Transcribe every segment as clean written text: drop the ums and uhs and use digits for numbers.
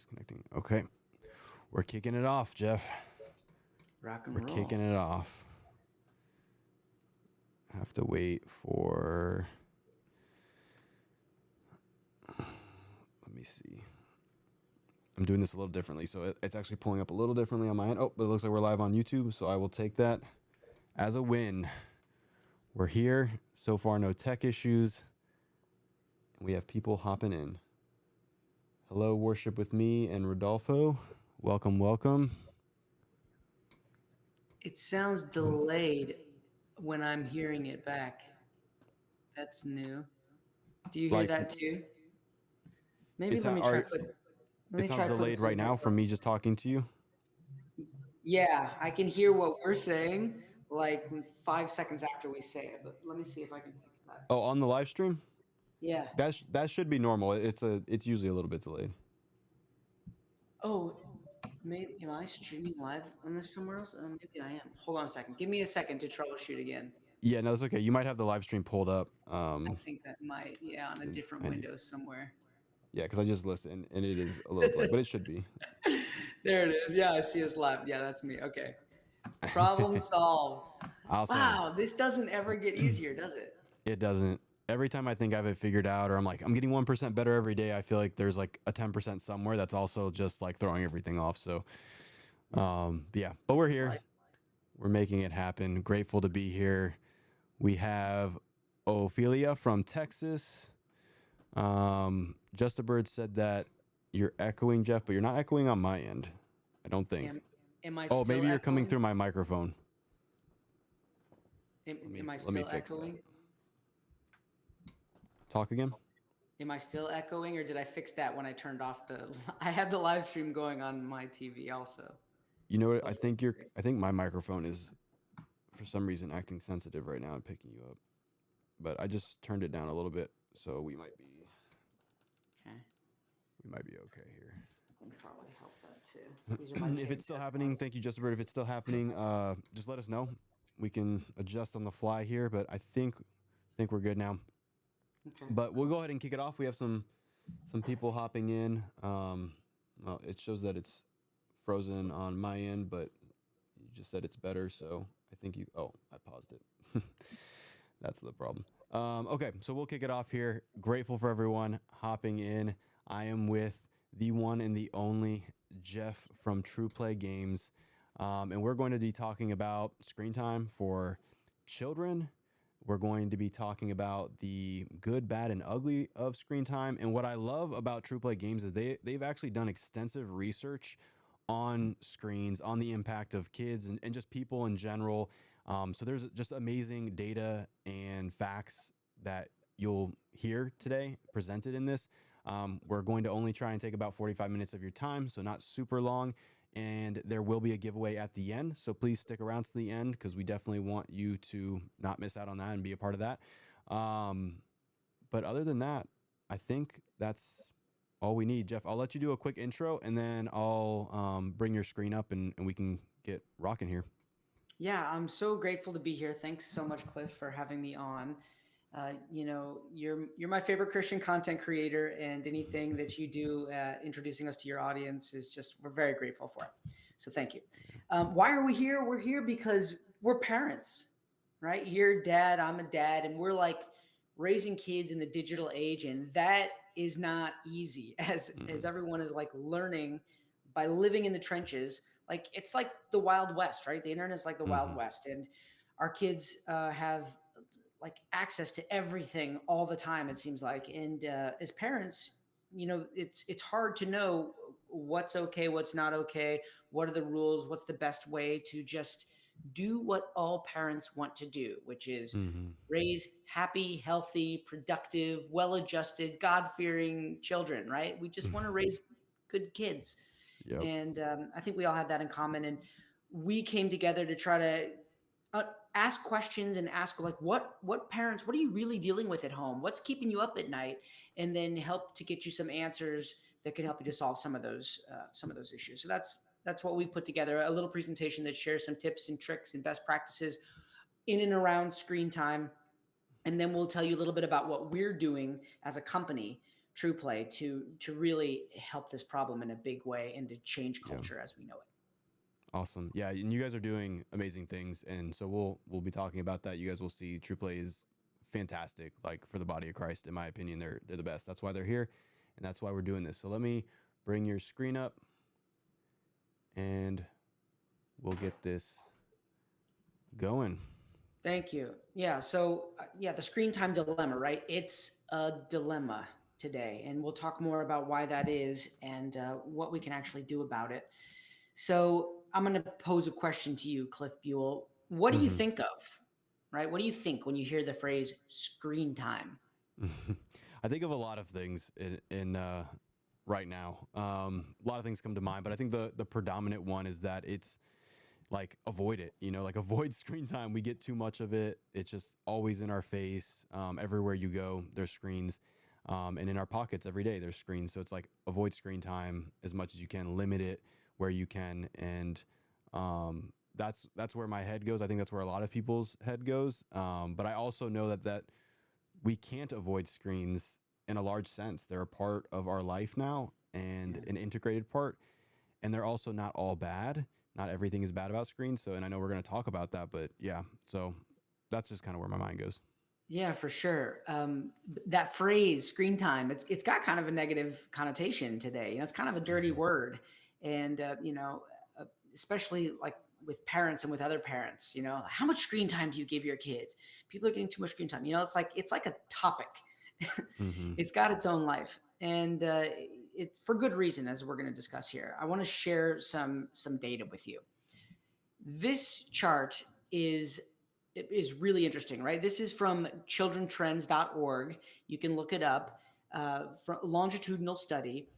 Disconnecting. Okay. We're kicking it off, Jeff. Rock and We're roll. kicking it off. I have to wait for... Let me see. I'm doing this a little differently, so it's actually pulling up a little differently on my end. Oh, but it looks like we're live on YouTube, so I will take that as a win. We're here. So far, no tech issues. And we have people hopping in. Hello, Worship with me and Rodolfo. Welcome, welcome. It sounds delayed when I'm hearing it back. That's new. Do you hear that too? Maybe let me try put. It sounds delayed right now from me just talking to you. Yeah, I can hear what we're saying like 5 seconds after we say it. But let me see if I can fix that. Oh, on the live stream? Yeah. That should be normal. It's usually a little bit delayed. Oh, maybe am I streaming live on this somewhere else? Maybe I am. Hold on a second. Give me a second to troubleshoot again. Yeah, no, it's okay. You might have the live stream pulled up. I think that might, on a different window somewhere. Yeah, because I just listened, and it is a little delayed, but it should be. There it is. Yeah, I see us live. Yeah, that's me. Okay. Problem solved. Awesome. Wow, this doesn't ever get easier, does it? It doesn't. Every time I think I have it figured out, or I'm like, I'm getting 1% better every day, I feel like there's like a 10% somewhere that's also just like throwing everything off. So, yeah, but we're here. We're making it happen. Grateful to be here. We have Ophelia from Texas. Just a Bird said that you're echoing, Jeff, but you're not echoing on my end. I don't think. Am I still maybe you're coming through my microphone. Am I still echoing? Talk again. Am I still echoing, or did I fix that when I turned off the? I had the live stream going on my TV also. You know what? I think my microphone is, for some reason, acting sensitive right now and picking you up. But I just turned it down a little bit, so we might be. Okay. We might be okay here. I can probably help that too. If it's still happening, thank you, Just Bird. If it's still happening, just let us know. We can adjust on the fly here, but I think we're good now. Okay. But we'll go ahead and kick it off. We have some people hopping in. Well, it shows that it's frozen on my end, but you just said it's better, so I think you. Oh, I paused it. That's the problem. Okay, so we'll kick it off here. Grateful for everyone hopping in. I am with the one and the only Jeff from TruPlay Games, and we're going to be talking about screen time for children. We're going to be talking about the good, bad, and ugly of screen time. And what I love about TruePlay Games is they've actually done extensive research on screens, on the impact of kids and just people in general. So there's just amazing data and facts that you'll hear today presented in this. We're going to only try and take about 45 minutes of your time, so not super long. And there will be a giveaway at the end, so please stick around to the end because we definitely want you to not miss out on that and be a part of that. But other than that, I think that's all we need. Jeff, I'll let you do a quick intro, and then I'll bring your screen up, and we can get rocking here. Yeah, I'm so grateful to be here. Thanks so much, Cliff, for having me on. You're my favorite Christian content creator, and anything that you do introducing us to your audience is just, we're very grateful for it. So thank you. Why are we here? We're here because we're parents, right? You're a dad, I'm a dad, and we're like raising kids in the digital age, and that is not easy as everyone is like learning by living in the trenches. Like it's like the Wild West, right? The internet is like the Wild West, and our kids have like access to everything all the time, it seems like. And as parents, it's hard to know what's okay, what's not okay, what are the rules, what's the best way to just do what all parents want to do, which is raise happy, healthy, productive, well-adjusted, God-fearing children, right? We just want to raise good kids. Yep. And I think we all have that in common. And we came together to try to ask questions and ask like, what parents, what are you really dealing with at home? What's keeping you up at night? And then help to get you some answers that can help you to solve some of those issues. So that's what we've put together, a little presentation that shares some tips and tricks and best practices in and around screen time. And then we'll tell you a little bit about what we're doing as a company TruePlay to really help this problem in a big way and to change Yeah. culture as we know it. Awesome. Yeah, and you guys are doing amazing things, and so we'll be talking about that. You guys will see TruePlay is fantastic, like for the body of Christ. In my opinion, they're the best. That's why they're here, and that's why we're doing this. So let me bring your screen up, and we'll get this going. Thank you. Yeah. So, yeah, the screen time dilemma, right? It's a dilemma today, and we'll talk more about why that is and what we can actually do about it. So, I'm going to pose a question to you, Cliff Buell. What do you Hmm. think of, right? What do you think when you hear the phrase screen time? I think of a lot of things in right now. A lot of things come to mind, but I think the predominant one is that it's like avoid it. Like avoid screen time. We get too much of it. It's just always in our face. Everywhere you go, there's screens, and in our pockets every day there's screens. So it's like avoid screen time as much as you can. Limit it where you can, and that's where my head goes. I think that's where a lot of people's head goes. But I also know that we can't avoid screens in a large sense. They're a part of our life now and Yeah. an integrated part. And they're also not all bad. Not everything is bad about screens. So, and I know we're going to talk about that, but yeah. So that's just kind of where my mind goes. Yeah, for sure. That phrase "screen time" it's got kind of a negative connotation today. It's kind of a dirty Hmm. word, and uh, especially like with parents and with other parents. How much screen time do you give your kids? People are getting too much screen time. It's like a topic. Hmm. It's got its own life, and it's for good reason, as we're going to discuss here. I want to share some data with you. This chart is really interesting, right? This is from childrentrends.org. You can look it up, from longitudinal study.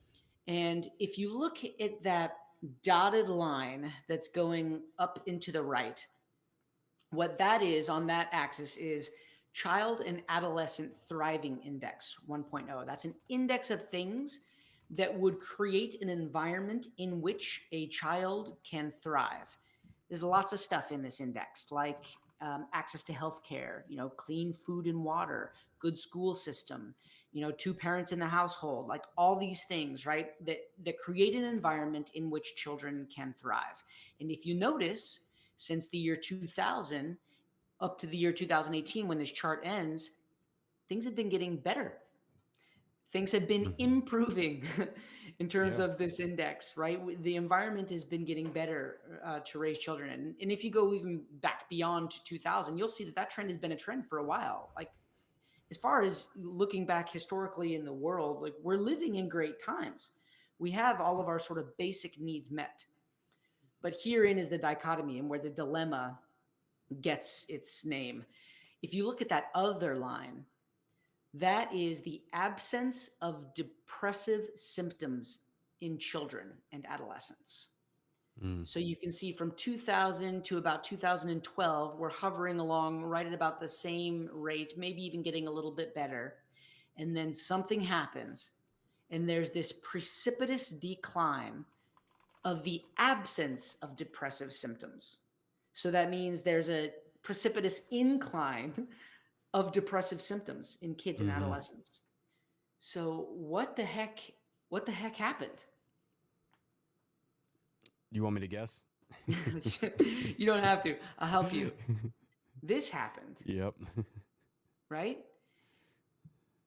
And if you look at that dotted line that's going up into the right, what that is on that axis is child and adolescent thriving index 1.0. That's an index of things that would create an environment in which a child can thrive. There's lots of stuff in this index, like access to healthcare, clean food and water, good school system, two parents in the household, like all these things, right? That create an environment in which children can thrive. And if you notice, since the year 2000 up to the year 2018, when this chart ends, things have been getting better. Things have been Hmm. improving in terms Yeah. of this index, right? The environment has been getting better to raise children. And if you go even back beyond 2000, you'll see that trend has been a trend for a while. Like, as far as looking back historically in the world, like, we're living in great times. We have all of our sort of basic needs met. But herein is the dichotomy and where the dilemma gets its name. If you look at that other line, that is the absence of depressive symptoms in children and adolescents. Mm. So you can see from 2000 to about 2012, we're hovering along right at about the same rate, maybe even getting a little bit better. And then something happens, and there's this precipitous decline of the absence of depressive symptoms. So that means there's a precipitous incline of depressive symptoms in kids and Hmm. adolescents. So what the heck happened? You want me to guess? You don't have to. I'll help you. This happened, Yep. right?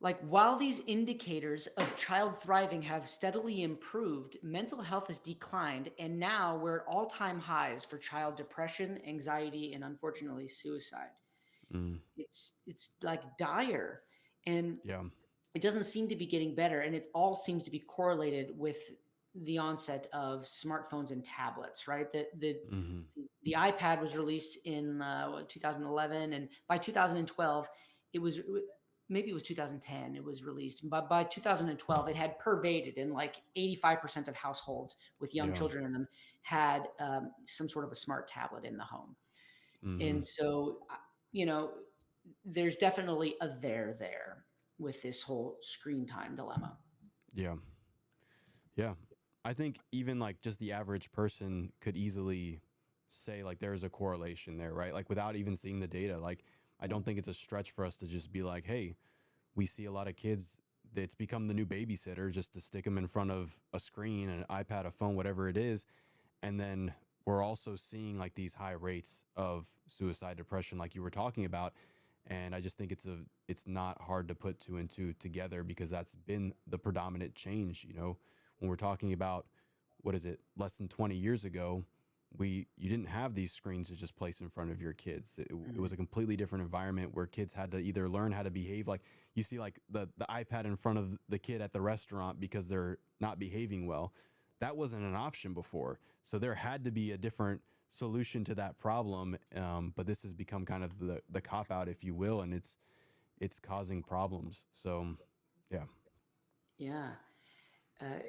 Like, while these indicators of child thriving have steadily improved, mental health has declined, and now we're at all-time highs for child depression, anxiety, and unfortunately suicide. Mm. It's like dire, and Yeah. it doesn't seem to be getting better, and it all seems to be correlated with the onset of smartphones and tablets, right? Hmm. The iPad was released in 2011, and by 2012, it was maybe it was 2010. It was released, but by 2012, it had pervaded, and like 85% of households with young Yeah. children in them had some sort of a smart tablet in the home. Hmm. And so, you know, there's definitely a there with this whole screen time dilemma. Yeah. Yeah. I think even like just the average person could easily say like there's a correlation there, right? Like without even seeing the data. Like I don't think it's a stretch for us to just be like, hey, we see a lot of kids it's become the new babysitter, just to stick them in front of a screen, an iPad, a phone, whatever it is. And then we're also seeing like these high rates of suicide, depression, like you were talking about. And I just think it's not hard to put two and two together, because that's been the predominant change. When we're talking about, what is it, less than 20 years ago, you didn't have these screens to just place in front of your kids. It was a completely different environment where kids had to either learn how to behave. Like you see like the iPad in front of the kid at the restaurant because they're not behaving well. That wasn't an option before. So there had to be a different solution to that problem. But this has become kind of the cop out, if you will, and it's causing problems. So yeah. Yeah. uh,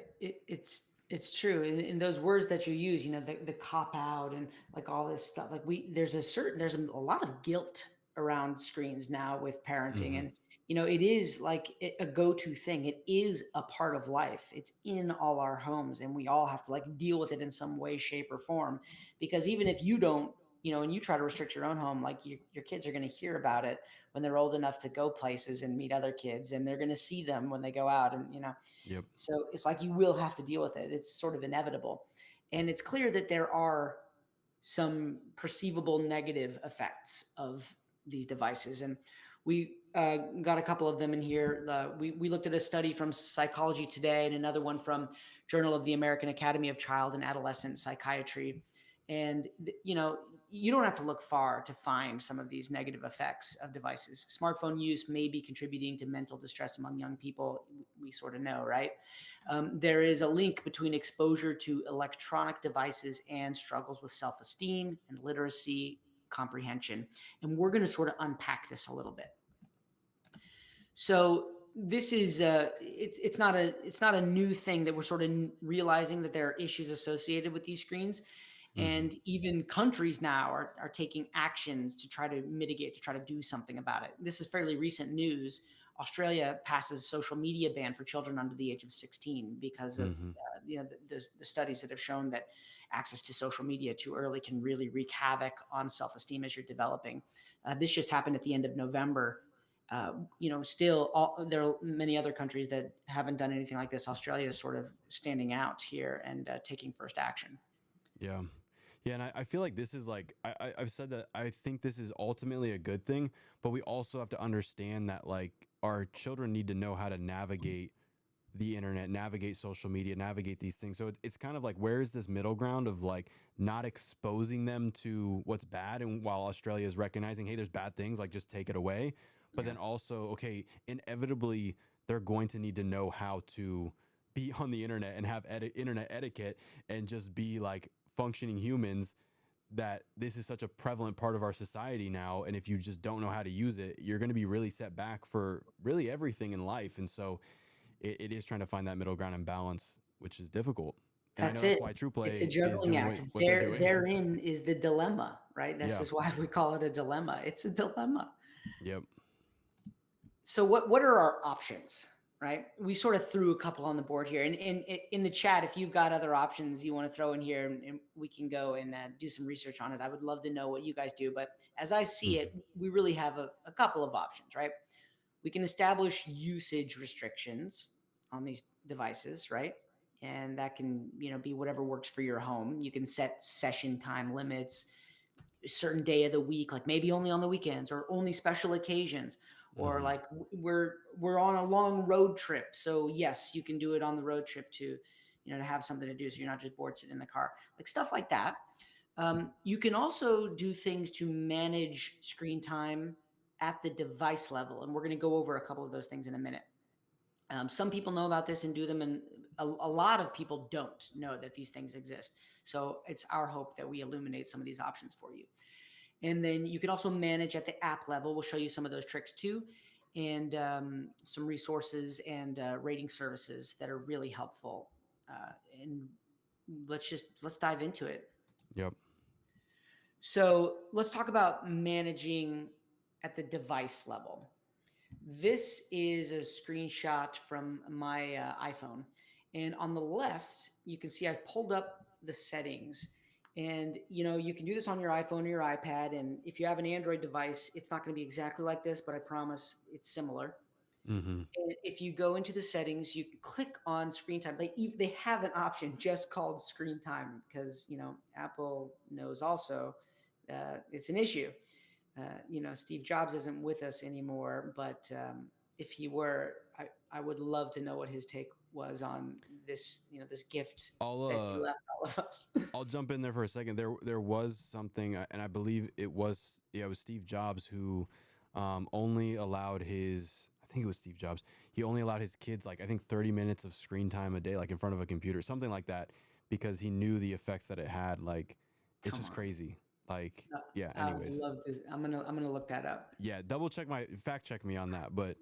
it's true in those words that you use, the cop out and like all this stuff. Like there's a lot of guilt around screens now with parenting, Hmm. and it is like a go-to thing. It is a part of life. It's in all our homes, and we all have to like deal with it in some way, shape, or form. Because even if you don't, and you try to restrict your own home, like your kids are going to hear about it when they're old enough to go places and meet other kids, and they're going to see them when they go out, and Yep. so it's like you will have to deal with it. It's sort of inevitable. And it's clear that there are some perceivable negative effects of these devices. And we got a couple of them in here. We looked at a study from Psychology Today and another one from Journal of the American Academy of Child and Adolescent Psychiatry. And, you don't have to look far to find some of these negative effects of devices. Smartphone use may be contributing to mental distress among young people. We sort of know, right? There is a link between exposure to electronic devices and struggles with self esteem and literacy comprehension. And we're going to sort of unpack this a little bit. So this is it's not a new thing that we're sort of realizing that there are issues associated with these screens, Hmm. and even countries now are taking actions to try to mitigate, to try to do something about it. This is fairly recent news. Australia passes social media ban for children under the age of 16 because of Hmm. the studies that have shown that access to social media too early can really wreak havoc on self-esteem as you're developing. This just happened at the end of November. There are many other countries that haven't done anything like this. Australia is sort of standing out here and taking first action. Yeah. Yeah, and I feel like this is like I've said that I think this is ultimately a good thing, but we also have to understand that like our children need to know how to navigate the internet, navigate social media, navigate these things. So it's kind of like, where is this middle ground of like not exposing them to what's bad, and while Australia is recognizing, hey, there's bad things, like just take it away, but Yeah. then also, okay, inevitably they're going to need to know how to be on the internet and have internet etiquette and just be like functioning humans, that this is such a prevalent part of our society now. And if you just don't know how to use it, you're going to be really set back for really everything in life. And so it is trying to find that middle ground and balance, which is difficult. And I know That's that's it. why It's a TruePlay is juggling doing act. what they're doing. Therein is the dilemma, right? This Yeah. is why we call it a dilemma. It's a dilemma. Yep. So what are our options, right? We sort of threw a couple on the board here, and in the chat, if you've got other options you want to throw in here, and we can go and do some research on it. I would love to know what you guys do, but as I see it, Mhm. we really have a couple of options, right? We can establish usage restrictions on these devices, right? And that can, be whatever works for your home. You can set session time limits, a certain day of the week, like maybe only on the weekends or only special occasions, or Mhm. like we're on a long road trip. So yes, you can do it on the road trip to have something to do, so you're not just bored sitting in the car, like stuff like that. You can also do things to manage screen time at the device level, and we're going to go over a couple of those things in a minute. Some people know about this and do them, and a lot of people don't know that these things exist. So it's our hope that we illuminate some of these options for you. And then you can also manage at the app level. We'll show you some of those tricks too, and some resources and rating services that are really helpful. And let's dive into it. Yep. So let's talk about managing at the device level. This is a screenshot from my iPhone. And on the left, you can see I pulled up the settings. And you can do this on your iPhone or your iPad. And if you have an Android device, it's not going to be exactly like this, but I promise it's similar. Mm-hmm. And if you go into the settings, you can click on screen time. They have an option just called screen time because Apple knows also it's an issue. Steve Jobs isn't with us anymore, but if he were, I would love to know what his take was on this, this gift I'll that he left all of us. I'll jump in there for a second. There was something, and I believe it was Steve Jobs who only allowed his. I think it was Steve Jobs. He only allowed his kids like I think 30 minutes of screen time a day, like in front of a computer, something like that, because he knew the effects that it had. Like, it's Come just on. crazy. Like, yeah. I would Anyways, love to. I'm gonna look that up. yeah. Double check fact check me on that. But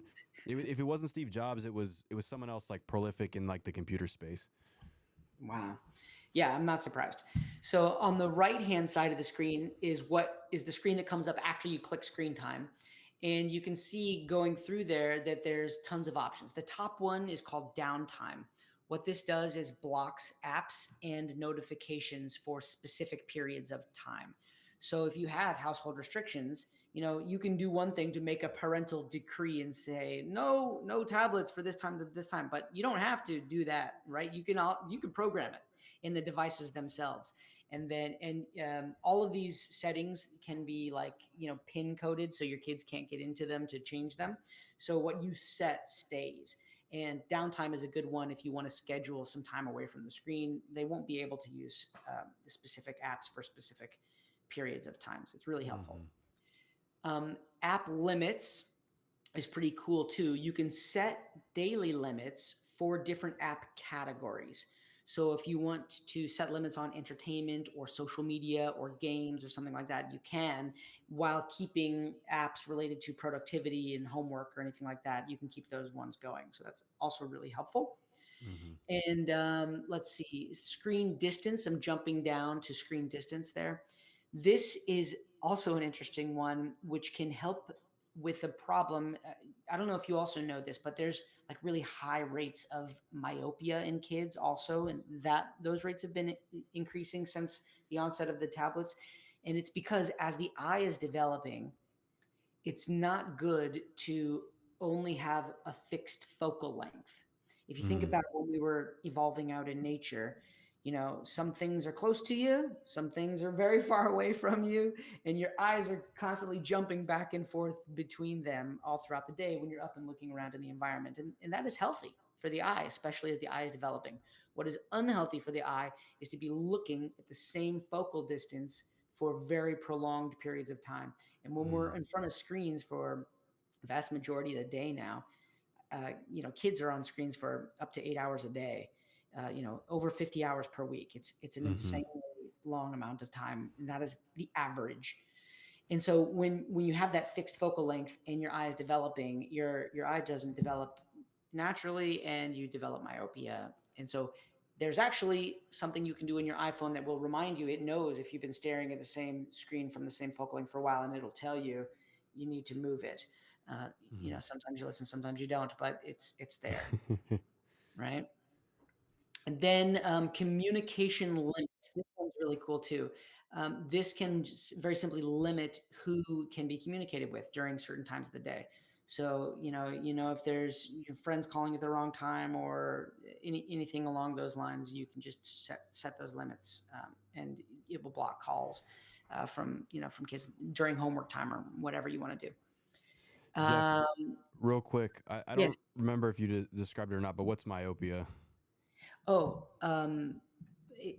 if it wasn't Steve Jobs, it was someone else like prolific in like the computer space. Wow. Yeah, I'm not surprised. So on the right-hand side of the screen is the screen that comes up after you click screen time. And you can see going through there that there's tons of options. The top one is called downtime. What this does is blocks apps and notifications for specific periods of time. So if you have household restrictions, you can do one thing to make a parental decree and say no tablets for this time to this time, but you don't have to do that, right? You can program it in the devices themselves, and then all of these settings can be like pin coded, so your kids can't get into them to change them. So what you set stays. And downtime is a good one if you want to schedule some time away from the screen. They won't be able to use the specific apps for specific periods of time, so it's really helpful. Mm-hmm. App limits is pretty cool too. You can set daily limits for different app categories. So if you want to set limits on entertainment or social media or games or something like that, you can, while keeping apps related to productivity and homework or anything like that. You can keep those ones going. So that's also really helpful. Mm-hmm. And let's see, screen distance. I'm jumping down to screen distance there. This is also an interesting one, which can help with a problem. I don't know if you also know this, but there's like really high rates of myopia in kids also, and that those rates have been increasing since the onset of the tablets. And it's because as the eye is developing, it's not good to only have a fixed focal length. If you think Mm-hmm. about when we were evolving out in nature, some things are close to you, some things are very far away from you, and your eyes are constantly jumping back and forth between them all throughout the day when you're up and looking around in the environment. And that is healthy for the eye, especially as the eye is developing. What is unhealthy for the eye is to be looking at the same focal distance for very prolonged periods of time. And when we're in front of screens for the vast majority of the day now, kids are on screens for up to 8 hours a day, over 50 hours per week. It's an Mm-hmm. insanely long amount of time, and that is the average. And so when you have that fixed focal length and your eye is developing, your eye doesn't develop naturally, and you develop myopia. And so there's actually something you can do in your iPhone that will remind you. It knows if you've been staring at the same screen from the same focal length for a while, and it'll tell you you need to move it. Mm-hmm. Sometimes you listen, sometimes you don't, but it's there, right? And then communication limits. This one's really cool too. This can just very simply limit who can be communicated with during certain times of the day. So if there's your friends calling at the wrong time or anything along those lines, you can just set those limits, and it will block calls from kids during homework time or whatever you want to do. Jeff, Um, real quick, I yeah. don't remember if you described it or not, but what's myopia? Oh,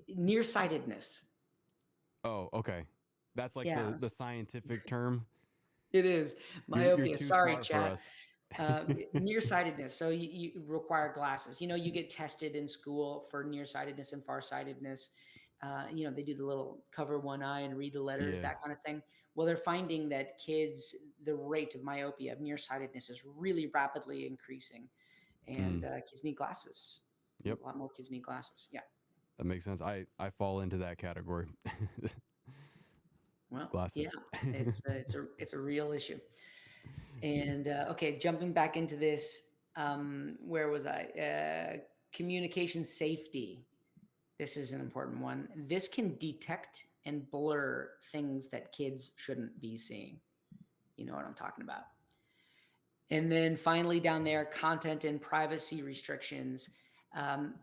nearsightedness. Oh, okay. That's like Yeah. the scientific term. It is You're myopia. too Sorry, smart for chat. us. Nearsightedness. So you require glasses. You get tested in school for nearsightedness and farsightedness. They do the little cover one eye and read the letters, Yeah. that kind of thing. Well, they're finding that kids, the rate of myopia, of nearsightedness, is really rapidly increasing, and Mm. kids need glasses. Yep. A lot more kids need glasses. Yeah. That makes sense. I fall into that category. Well, yeah. Glasses. It's a real issue. And okay, jumping back into this, where was I? Communication safety. This is an important one. This can detect and blur things that kids shouldn't be seeing. You know what I'm talking about. And then finally down there, content and privacy restrictions.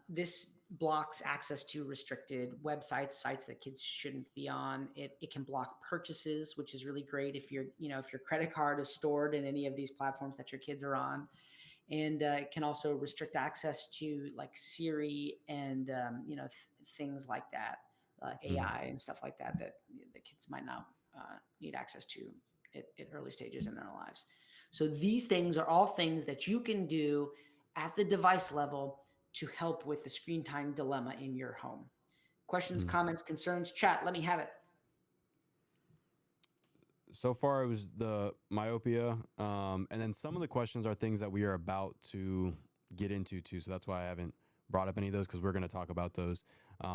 This blocks access to restricted websites, sites that kids shouldn't be on. It can block purchases, which is really great if if your credit card is stored in any of these platforms that your kids are on. And it can also restrict access to like Siri and things like that, Mhm. AI and stuff like that the kids might not need access to at early stages in their lives. So these things are all things that you can do at the device level to help with the screen time dilemma in your home. Questions, Mhm. comments, concerns, chat. Let me have it. So far, it was the myopia, and then some of the questions are things that we are about to get into too. So that's why I haven't brought up any of those because we're going to talk about those.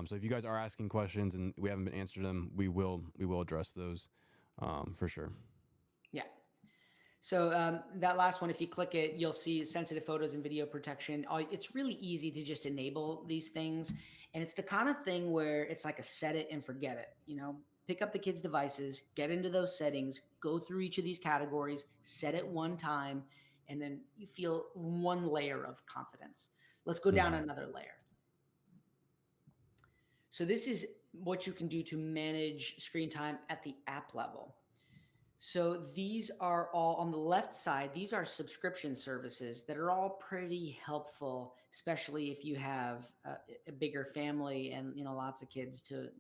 So if you guys are asking questions and we haven't been answered them, we will address those for sure. Yeah. So that last one, if you click it, you'll see sensitive photos and video protection. It's really easy to just enable these things. And it's the kind of thing where it's like a set it and forget it. Pick up the kids' devices, get into those settings, go through each of these categories, set it one time, and then you feel one layer of confidence. Let's go down Hmm. another layer. So this is what you can do to manage screen time at the app level. So these are all on the left side. These are subscription services that are all pretty helpful, especially if you have a bigger family and lots of kids to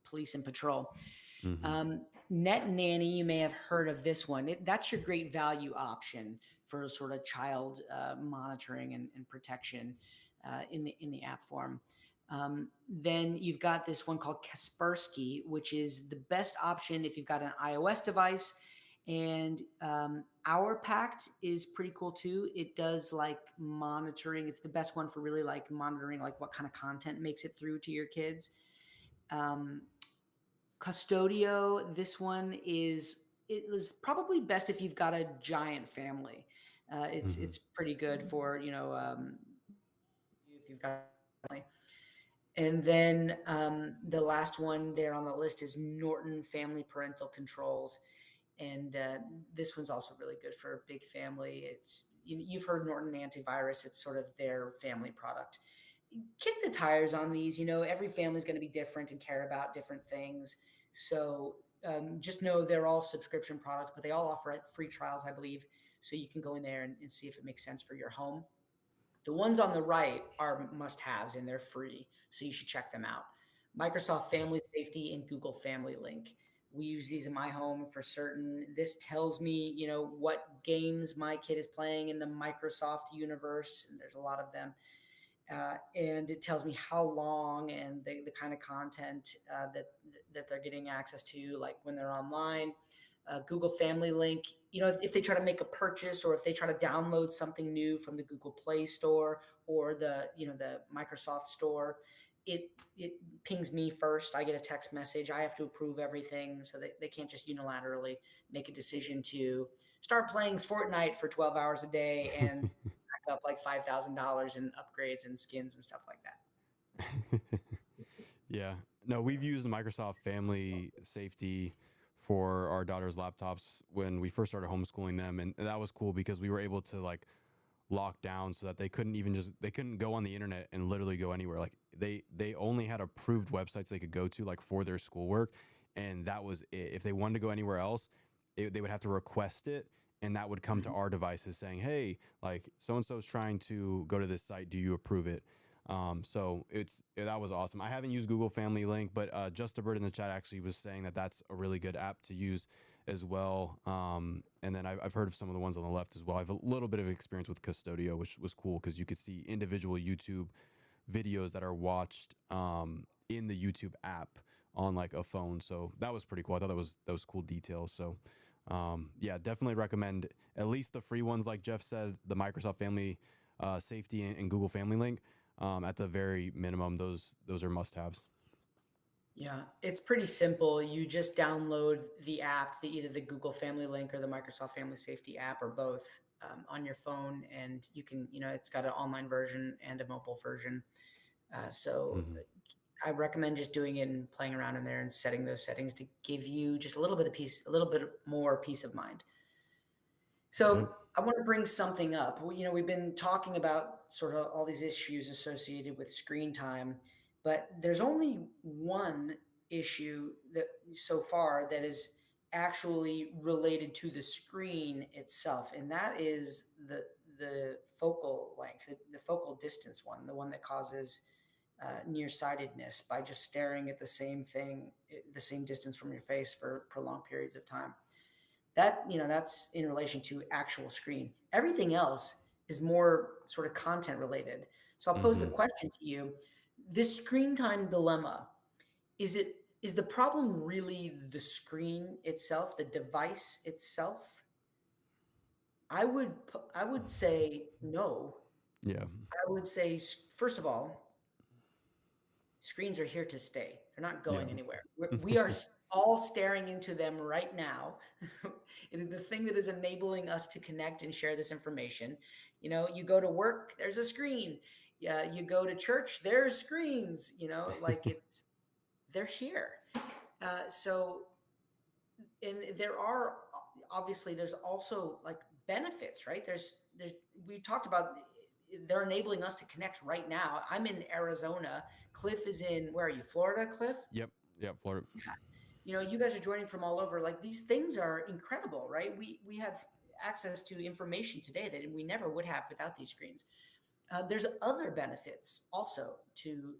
police and patrol. Hmm. Net Nanny, you may have heard of this one. That's your great value option for sort of child monitoring and protection in the app form. Then you've got this one called Kaspersky, which is the best option if you've got an iOS device. And Our Pact is pretty cool too. It does like monitoring. It's the best one for really like monitoring like what kind of content makes it through to your kids. Um, Custodio, this one is probably best if you've got a giant family. Hmm. It's pretty good for if you've got a family. And then the last one there on the list is Norton Family Parental Controls, and this one's also really good for a big family. You've heard Norton Antivirus; it's sort of their family product. Kick the tires on these. Every family's going to be different and care about different things. So just know they're all subscription products, but they all offer free trials, I believe. So you can go in there and see if it makes sense for your home. The ones on the right are must haves and they're free. So you should check them out. Microsoft Family Safety and Google Family Link. We use these in my home for certain. This tells me, what games my kid is playing in the Microsoft universe, and there's a lot of them. And it tells me how long and the kind of content that they're getting access to, like when they're online. Google Family Link, if they try to make a purchase or if they try to download something new from the Google Play Store or the Microsoft Store, it pings me first. I get a text message. I have to approve everything, so they can't just unilaterally make a decision to start playing Fortnite for 12 hours a day and rack up like $5,000 in upgrades and skins and stuff like that. Yeah. No, we've used Microsoft Family Safety for our daughter's laptops when we first started homeschooling them, and that was cool because we were able to like lock down so that they couldn't go on the internet and literally go anywhere. Like they only had approved websites they could go to like for their schoolwork, and that was it. If they wanted to go anywhere else, they would have to request it, and that would come to Mhm. our devices saying, "Hey, like so and so is trying to go to this site. Do you approve it?" So that was awesome. I haven't used Google Family Link, but Just a Bird in the chat actually was saying that that's a really good app to use as well. And then I've heard of some of the ones on the left as well. I have a little bit of experience with Custodio, which was cool because you could see individual YouTube videos that are watched in the YouTube app on like a phone. So that was pretty cool. I thought that was cool details. So yeah, definitely recommend at least the free ones, like Jeff said, the Microsoft Family Safety and Google Family Link. At the very minimum, those are must-haves. Yeah, it's pretty simple. You just download the app, either the Google Family Link or the Microsoft Family Safety app, or both, on your phone, and it's got an online version and a mobile version. So Hmm. I recommend just doing it and playing around in there and setting those settings to give you just a little bit more peace of mind. So Yep. I want to bring something up. We've been talking about sort of all these issues associated with screen time, but there's only one issue that so far that is actually related to the screen itself, and that is the focal length, the focal distance one, the one that causes nearsightedness by just staring at the same thing, the same distance from your face for prolonged periods of time. That's in relation to actual screen. Everything else is more sort of content related. So I'll pose the Mm-hmm. question to you: this screen time dilemma, is the problem really the screen itself, the device itself? I would say no. Yeah. I would say, first of all, screens are here to stay. They're not Yeah. going anywhere. We are all staring into them right now. It is the thing that is enabling us to connect and share this information. You go to work, there's a screen. Yeah, you go to church, there's screens. Like they're here. So, and there are obviously there's also like benefits, right? There's we talked about, they're enabling us to connect right now. I'm in Arizona. Cliff is in, where are you, Florida, Cliff? Yep. Yep. Florida. Yeah. You guys are joining from all over. Like, these things are incredible, right? We have access to information today that we never would have without these screens. There's other benefits also to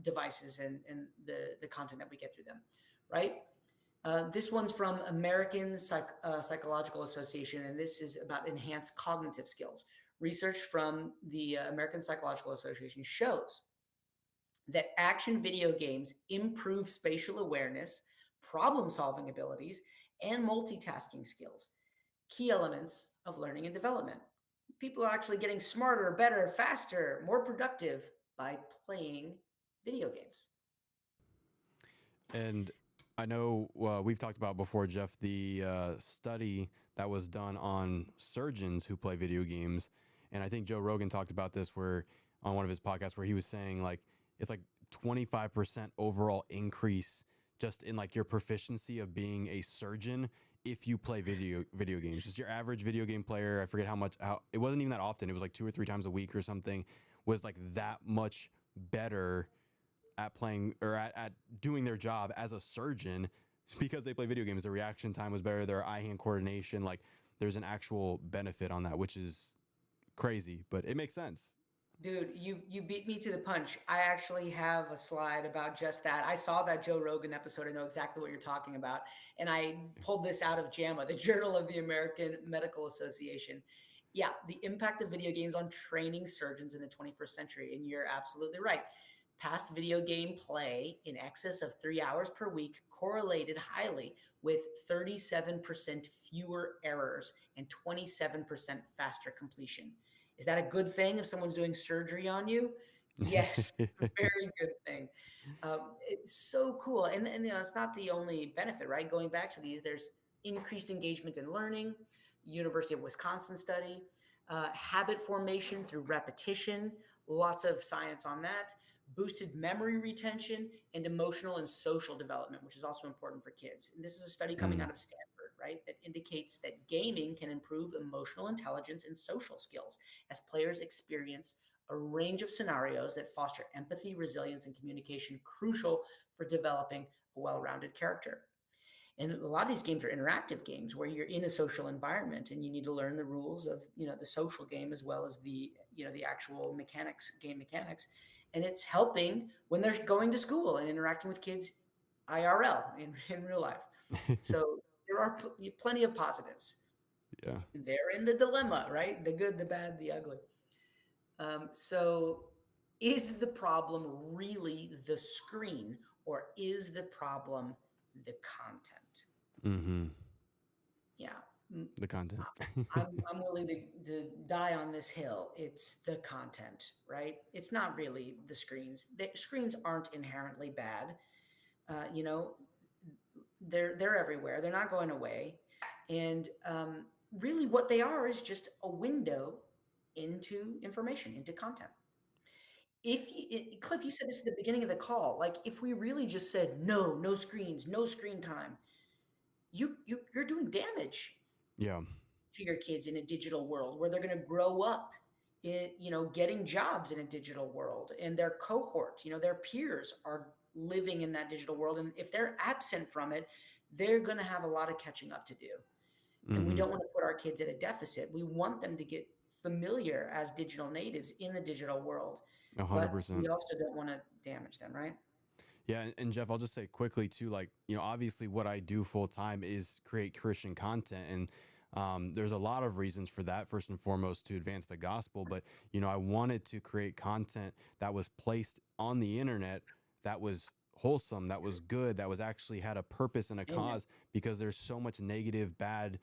devices and the content that we get through them, right? This one's from American Psychological Association, and this is about enhanced cognitive skills. Research from the American Psychological Association shows that action video games improve spatial awareness, problem solving abilities, and multitasking skills, key elements of learning and development. People are actually getting smarter, better, faster, more productive by playing video games. And I know we've talked about before, Jeff, the study that was done on surgeons who play video games. And I think Joe Rogan talked about this where on one of his podcasts where he was saying like it's like 25% overall increase just in like your proficiency of being a surgeon if you play video games. Just your average video game player, I forget how it wasn't even that often. It was like 2 or 3 times a week or something, was like that much better at playing or at doing their job as a surgeon because they play video games. The reaction time was better, their eye hand coordination, like there's an actual benefit on that, which is crazy, but it makes sense. Dude, you beat me to the punch. I actually have a slide about just that. I saw that Joe Rogan episode. I know exactly what you're talking about. And I pulled this out of JAMA, the Journal of the American Medical Association. Yeah, the impact of video games on training surgeons in the 21st century. And you're absolutely right. Past video game play in excess of 3 hours per week correlated highly with 37% fewer errors and 27% faster completion. Is that a good thing if someone's doing surgery on you? Yes, very good thing. It's so cool. And it's not the only benefit, right? Going back to these, there's increased engagement in learning, University of Wisconsin study, habit formation through repetition, lots of science on that, boosted memory retention, and emotional and social development, which is also important for kids. And this is a study coming Mm. out of Stanford, right, that indicates that gaming can improve emotional intelligence and social skills as players experience a range of scenarios that foster empathy, resilience, and communication, crucial for developing a well-rounded character. And a lot of these games are interactive games where you're in a social environment and you need to learn the rules of the social game as well as the actual mechanics, game mechanics. And it's helping when they're going to school and interacting with kids IRL, in real life. So there are plenty of positives. Yeah. They're in the dilemma, right? The good, the bad, the ugly. So is the problem really the screen, or is the problem the content? Mm-hmm. Yeah. The content. I'm willing to die on this hill. It's the content, right? It's not really the screens. The screens aren't inherently bad. You know, they're everywhere. They're not going away. And really, what they are is just a window into information, into content. Cliff, you said this at the beginning of the call. Like, if we really just said no, no screens, no screen time, you're doing damage. Yeah. to your kids in a digital world, where they're going to grow up in, getting jobs in a digital world, and their cohort, their peers are living in that digital world. And if they're absent from it, they're going to have a lot of catching up to do. And we Mm-hmm. don't want to put our kids at a deficit. We want them to get familiar as digital natives in the digital world, A hundred but we percent. also don't want to damage them, right? Yeah, and Jeff, I'll just say quickly too, like, obviously what I do full time is create Christian content, and there's a lot of reasons for that. First and foremost, to advance the gospel, but I wanted to create content that was placed on the internet, that was wholesome, that was good, that was actually had a purpose and a Amen. cause, because there's so much negative, bad,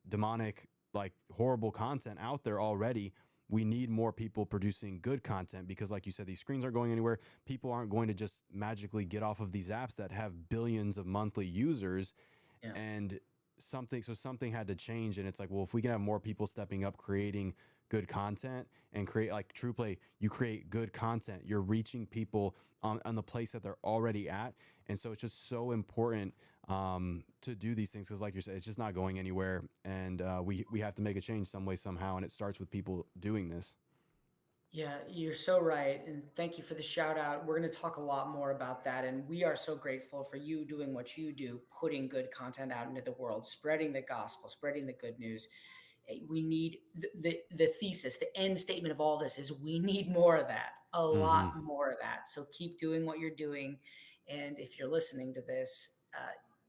demonic, like horrible content out there already. We need more people producing good content, because like you said, these screens aren't going anywhere. People aren't going to just magically get off of these apps that have billions of monthly users. Yeah. And something had to change, and it's like, well, if we can have more people stepping up, creating good content, and create, like TruePlay, you create good content, you're reaching people on the place that they're already at. And so it's just so important to do these things, because like you said, it's just not going anywhere, and we have to make a change some way, somehow, and it starts with people doing this. Yeah, you're so right. And thank you for the shout out. We're going to talk a lot more about that. And we are so grateful for you doing what you do, putting good content out into the world, spreading the gospel, spreading the good news. We need the thesis, the end statement of all this is we need more of that, a Mm-hmm. lot more of that. So keep doing what you're doing. And if you're listening to this,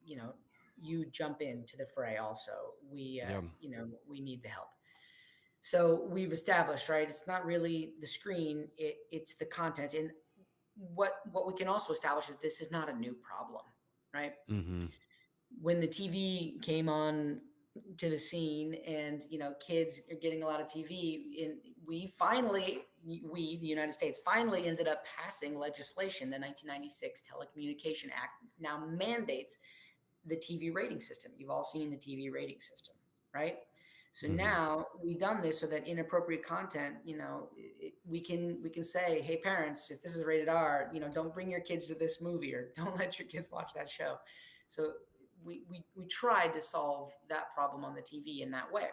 you know, you jump into the fray also. Yep. We need the help. So we've established, right? It's not really the screen; it's the content. And what we can also establish is this is not a new problem, right? Mm-hmm. When the TV came on to the scene, and kids are getting a lot of TV, and the United States finally ended up passing legislation. The 1996 Telecommunication Act now mandates the TV rating system. You've all seen the TV rating system, right? So Mm-hmm. now we've done this so that inappropriate content, we can say, hey parents, if this is rated R, don't bring your kids to this movie, or don't let your kids watch that show. So we tried to solve that problem on the TV in that way.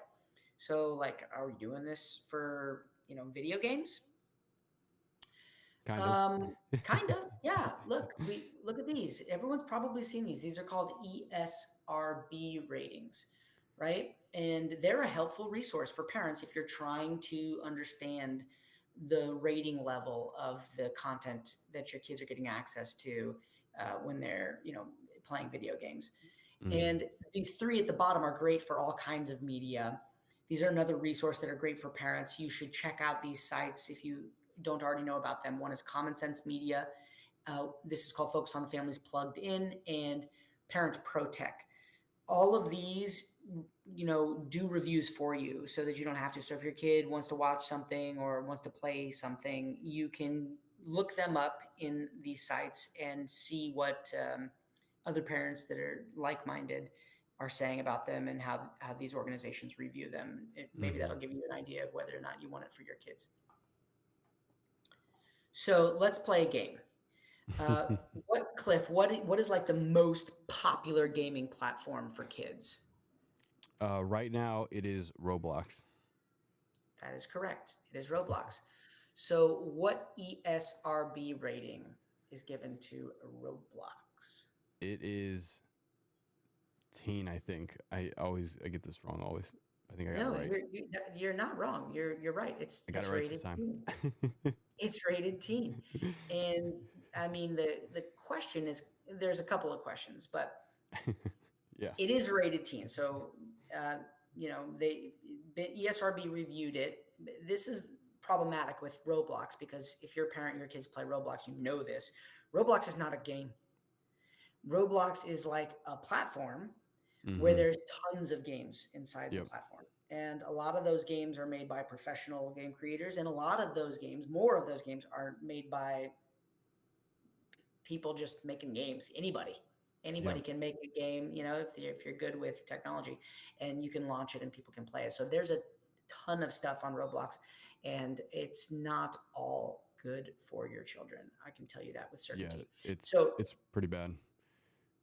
So like, are we doing this for video games? Kind of. Um, kind of, yeah. Look at these. Everyone's probably seen these. These are called ESRB ratings, right? And they're a helpful resource for parents if you're trying to understand the rating level of the content that your kids are getting access to when they're, playing video games. Mm-hmm. And these three at the bottom are great for all kinds of media. These are another resource that are great for parents. You should check out these sites if you don't already know about them. One is Common Sense Media. This is called Focus on the Families Plugged In, and Parent Pro Tech. All of these, do reviews for you so that you don't have to. So if your kid wants to watch something or wants to play something, you can look them up in these sites and see what other parents that are like-minded are saying about them, and how these organizations review them. Maybe Mm-hmm. that'll give you an idea of whether or not you want it for your kids. So let's play a game. Uh, Cliff? What is like the most popular gaming platform for kids? Right now, it is Roblox. That is correct. It is Roblox. So what ESRB rating is given to Roblox? It is teen, I think. I get this wrong always. I think I got it No, right. you're not wrong. You're right. It's I got it it's right this rated time. teen. It's rated teen. And I mean, the question is, there's a couple of questions, but Yeah. it is rated teen. So, uh, ESRB reviewed it. This is problematic with Roblox, because if you're a parent, your kids play Roblox, you know this. Roblox is not a game. Roblox is like a platform where Mm-hmm. there's tons of games inside the Yep. platform. And a lot of those games are made by professional game creators. And a lot of those games, more of those games, are made by people just making games. Anybody Yep. can make a game, if you're good with technology, and you can launch it and people can play it. So there's a ton of stuff on Roblox, and it's not all good for your children. I can tell you that with Yeah. certainty. It's So it's pretty bad.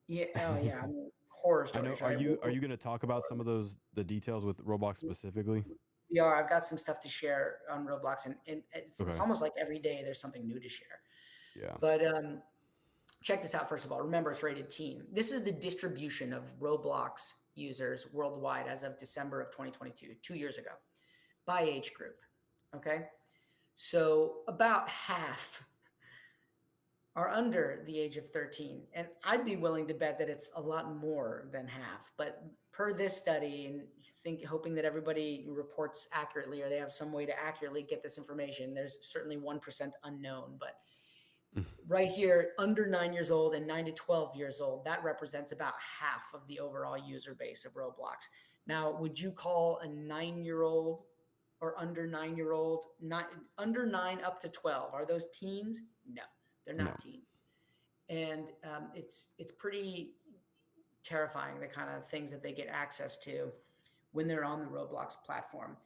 yeah, oh yeah, I mean, horror I know. stories, right? Are you going to talk about some of the details with Roblox specifically? We are. I've got some stuff to share on Roblox, and it's Okay. almost like every day there's something new to share. Yeah. But check this out, first of all. Remember, it's rated teen. This is the distribution of Roblox users worldwide as of December of 2022, 2 years ago, by age group. Okay. So about half are under the age of 13. And I'd be willing to bet that it's a lot more than half. But per this study, and hoping that everybody reports accurately or they have some way to accurately get this information, there's certainly 1% unknown. But right here, under 9 years old and 9 to 12 years old, that represents about half of the overall user base of Roblox. Now, would you call a 9-year-old or under 9-year-old, not under 9 up to 12? Are those teens? No, they're No. not teens. And it's pretty terrifying, the kind of things that they get access to when they're on the Roblox platform.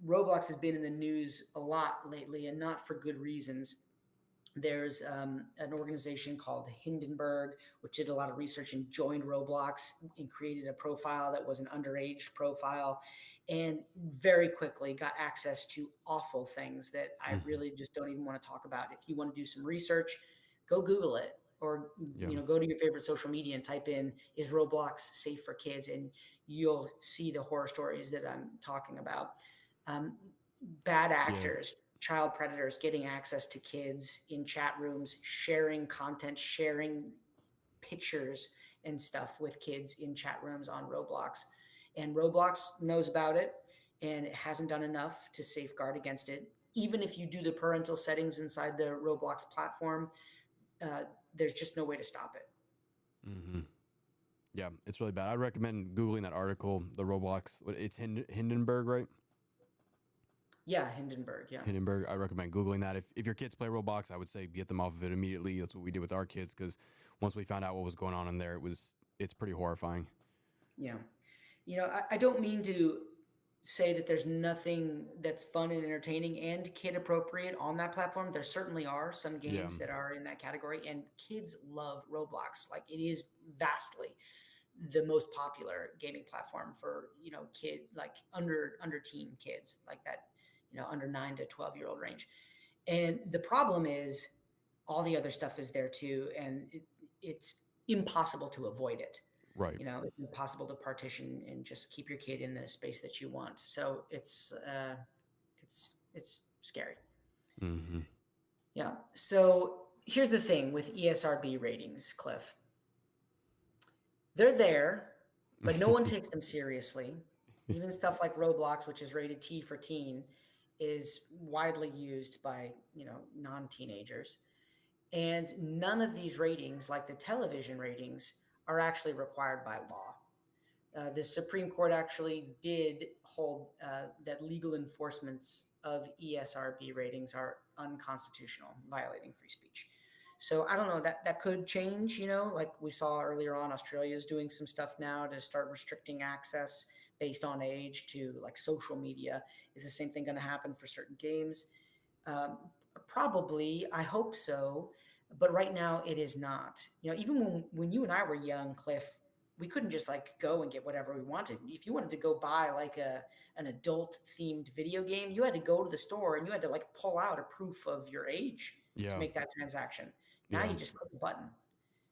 Roblox has been in the news a lot lately, and not for good reasons. There's an organization called Hindenburg, which did a lot of research and joined Roblox and created a profile that was an underage profile, and very quickly got access to awful things that I really just don't even want to talk about. If you want to do some research, go Google it, or Yeah. go to your favorite social media and type in "is Roblox safe for kids," and you'll see the horror stories that I'm talking about. Bad actors, child predators getting access to kids in chat rooms, sharing content, sharing pictures and stuff with kids in chat rooms on Roblox. And Roblox knows about it, and it hasn't done enough to safeguard against it. Even if you do the parental settings inside the Roblox platform, there's just no way to stop it. Mm-hmm. Yeah, it's really bad. I'd recommend Googling that article, the Roblox. It's Hindenburg, right? Yeah, Hindenburg. Yeah. Hindenburg. I recommend Googling that. If your kids play Roblox, I would say get them off of it immediately. That's what we did with our kids, because once we found out what was going on in there, it's pretty horrifying. Yeah. I don't mean to say that there's nothing that's fun and entertaining and kid appropriate on that platform. There certainly are some games that are in that category, and kids love Roblox. Like, it is vastly the most popular gaming platform for kid, like under teen kids, like that, under 9 to 12-year-old range. And the problem is all the other stuff is there too, and it's impossible to avoid it. Right. It's impossible to partition and just keep your kid in the space that you want. So it's scary. Mm-hmm. Yeah. So here's the thing with ESRB ratings, Cliff. They're there, but no one takes them seriously. Even stuff like Roblox, which is rated T for teen, is widely used by non-teenagers. And none of these ratings, like the television ratings, are actually required by law. The Supreme Court actually did hold that legal enforcements of ESRB ratings are unconstitutional, violating free speech. So I don't know, that could change, like we saw earlier on. Australia is doing some stuff now to start restricting access based on age to like social media. Is the same thing going to happen for certain games? Probably, I hope so. But right now it is not. Even when you and I were young, Cliff, we couldn't just like go and get whatever we wanted. If you wanted to go buy like an adult themed video game, you had to go to the store and you had to like pull out a proof of your age to make that transaction. Now you just click a button.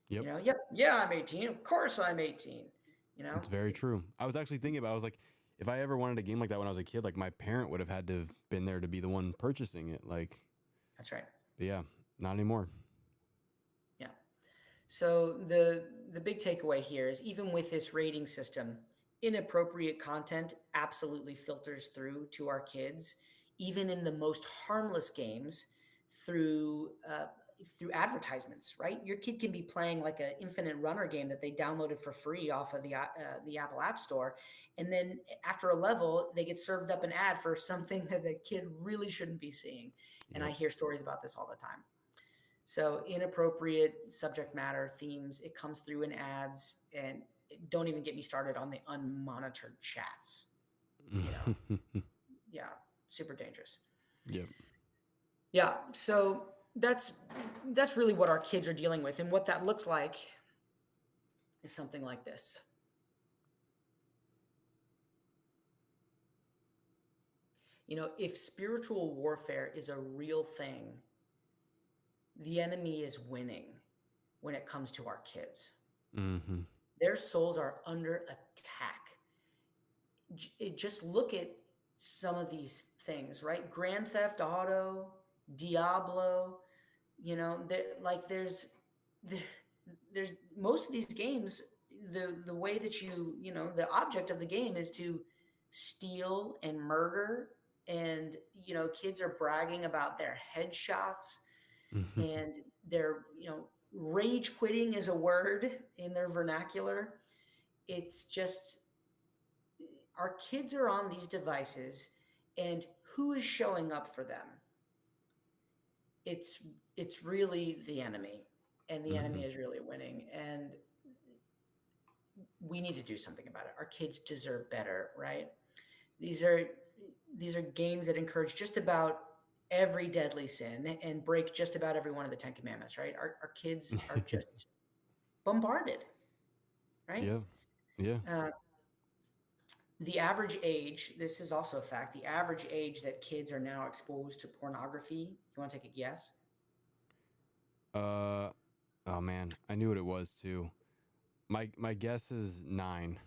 Yep. Yeah, I'm 18. Of course I'm 18. It's very true. I was actually thinking about, I was like, if I ever wanted a game like that when I was a kid, like my parent would have had to have been there to be the one purchasing it. Like, that's right. But yeah, not anymore. Yeah. So the big takeaway here is, even with this rating system, inappropriate content absolutely filters through to our kids, even in the most harmless games, through advertisements, right? Your kid can be playing like an Infinite Runner game that they downloaded for free off of the Apple App Store, and then after a level, they get served up an ad for something that the kid really shouldn't be seeing. And I hear stories about this all the time. So inappropriate subject matter, themes, it comes through in ads, and don't even get me started on the unmonitored chats. Yeah, super dangerous. Yep. Yeah, so that's really what our kids are dealing with, and what that looks like is something like this. You know, if spiritual warfare is a real thing, the enemy is winning when it comes to our kids. Mm-hmm. Their souls are under attack. Just look at some of these things, right? Grand Theft Auto, Diablo, you know, there, there's most of these games, the way that the object of the game is to steal and murder, and kids are bragging about their headshots, Mm-hmm. and they're rage quitting is a word in their vernacular. It's just, our kids are on these devices, and who is showing up for them? It's really the enemy, and the Mm-hmm. enemy is really winning, and we need to do something about it. Our kids deserve better, right? These are these are games that encourage just about every deadly sin and break just about every one of the 10 commandments, right? Our kids are just bombarded, right? Yeah. Yeah. uh, the average age, this is also a fact, the average age that kids are now exposed to pornography, you want to take a guess? Uh. Oh man, I knew what it was too. My guess is 9.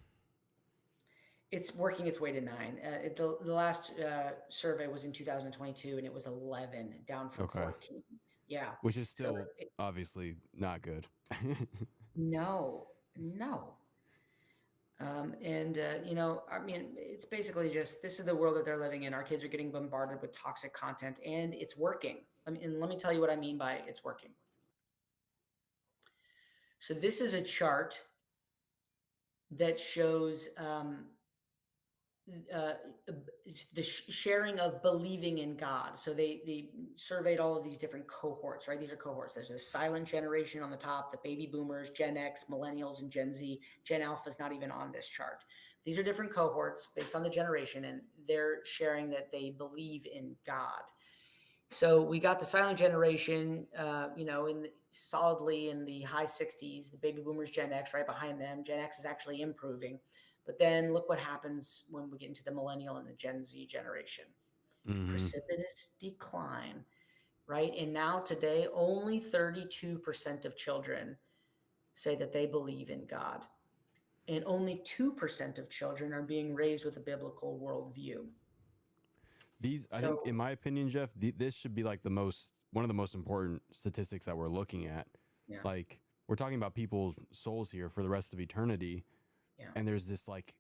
It's working its way to 9. The last survey was in 2022, and it was 11, down from Okay. 14. Yeah. Which is So still obviously not good. no, no. And I mean, it's basically just, this is the world that they're living in. Our kids are getting bombarded with toxic content, and it's working. And let me tell you what I mean by it's working. So this is a chart that shows uh, the sharing of believing in God. So they surveyed all of these different cohorts, right? These are cohorts. There's a silent generation on the top, the baby boomers, Gen X, millennials, and Gen Z. Gen Alpha is not even on this chart. These are different cohorts based on the generation, and they're sharing that they believe in God. So we got the silent generation, solidly in the high 60s, the baby boomers, Gen X right behind them. Gen X is actually improving. But then look what happens when we get into the millennial and the Gen Z generation. Mm-hmm. Precipitous decline, right? And now today, only 32% of children say that they believe in God. And only 2% of children are being raised with a biblical worldview. I think, So, in my opinion, Jeff, this should be like one of the most important statistics that we're looking at. yeah, Like, we're talking about people's souls here for the rest of eternity, yeah, and there's this like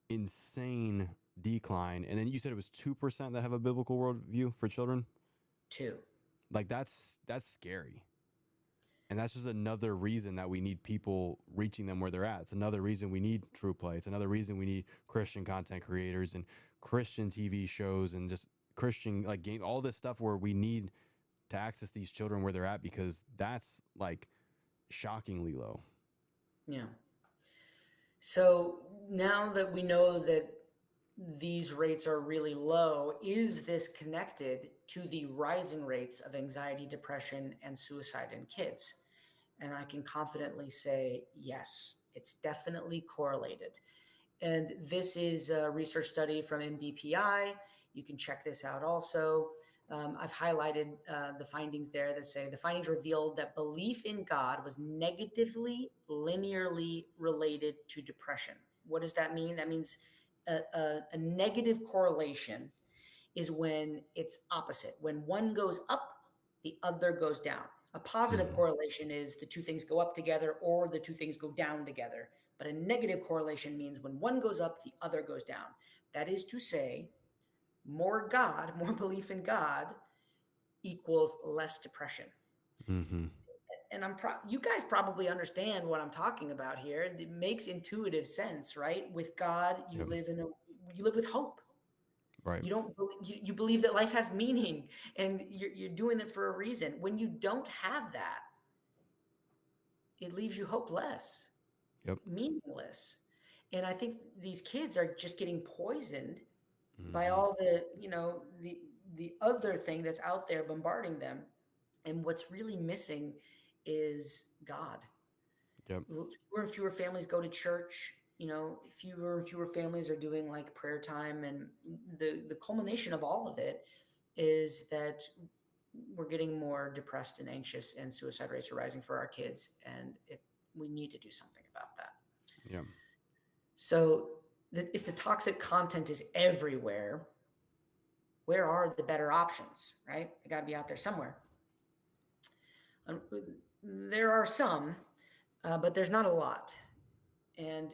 insane decline. And then you said it was 2% that have a biblical worldview for children. two. Like that's scary. And that's just another reason that we need people reaching them where they're at. It's another reason we need TruePlay. It's another reason we need Christian content creators and Christian TV shows and just Christian like game, all this stuff where we need to access these children where they're at, because that's like shockingly low. Yeah. So now that we know that these rates are really low, is this connected to the rising rates of anxiety, depression, and suicide in kids? And I can confidently say yes, it's definitely correlated. And this is a research study from MDPI. You can check this out also. I've highlighted the findings there that say the findings revealed that belief in God was negatively linearly related to depression. What does that mean? That means a negative correlation is when it's opposite. When one goes up, the other goes down. A positive Mm-hmm. correlation is the two things go up together or the two things go down together. But a negative correlation means when one goes up, the other goes down. That is to say, more God, more belief in God equals less depression. Mm-hmm. And you guys probably understand what I'm talking about here. It makes intuitive sense, right? With God, Yep. you live with hope. Right. You don't you believe that life has meaning, and you're doing it for a reason. When you don't have that, it leaves you hopeless, Yep. meaningless. And I think these kids are just getting poisoned by Mm-hmm. all the other thing that's out there bombarding them. And what's really missing is God. Yep. Fewer and fewer families go to church. Fewer and fewer families are doing like prayer time, and the culmination of all of it is that we're getting more depressed and anxious, and suicide rates are rising for our kids, and we need to do something about that. Yep. So if the toxic content is everywhere, where are the better options, right? They got to be out there somewhere. There are some, but there's not a lot. And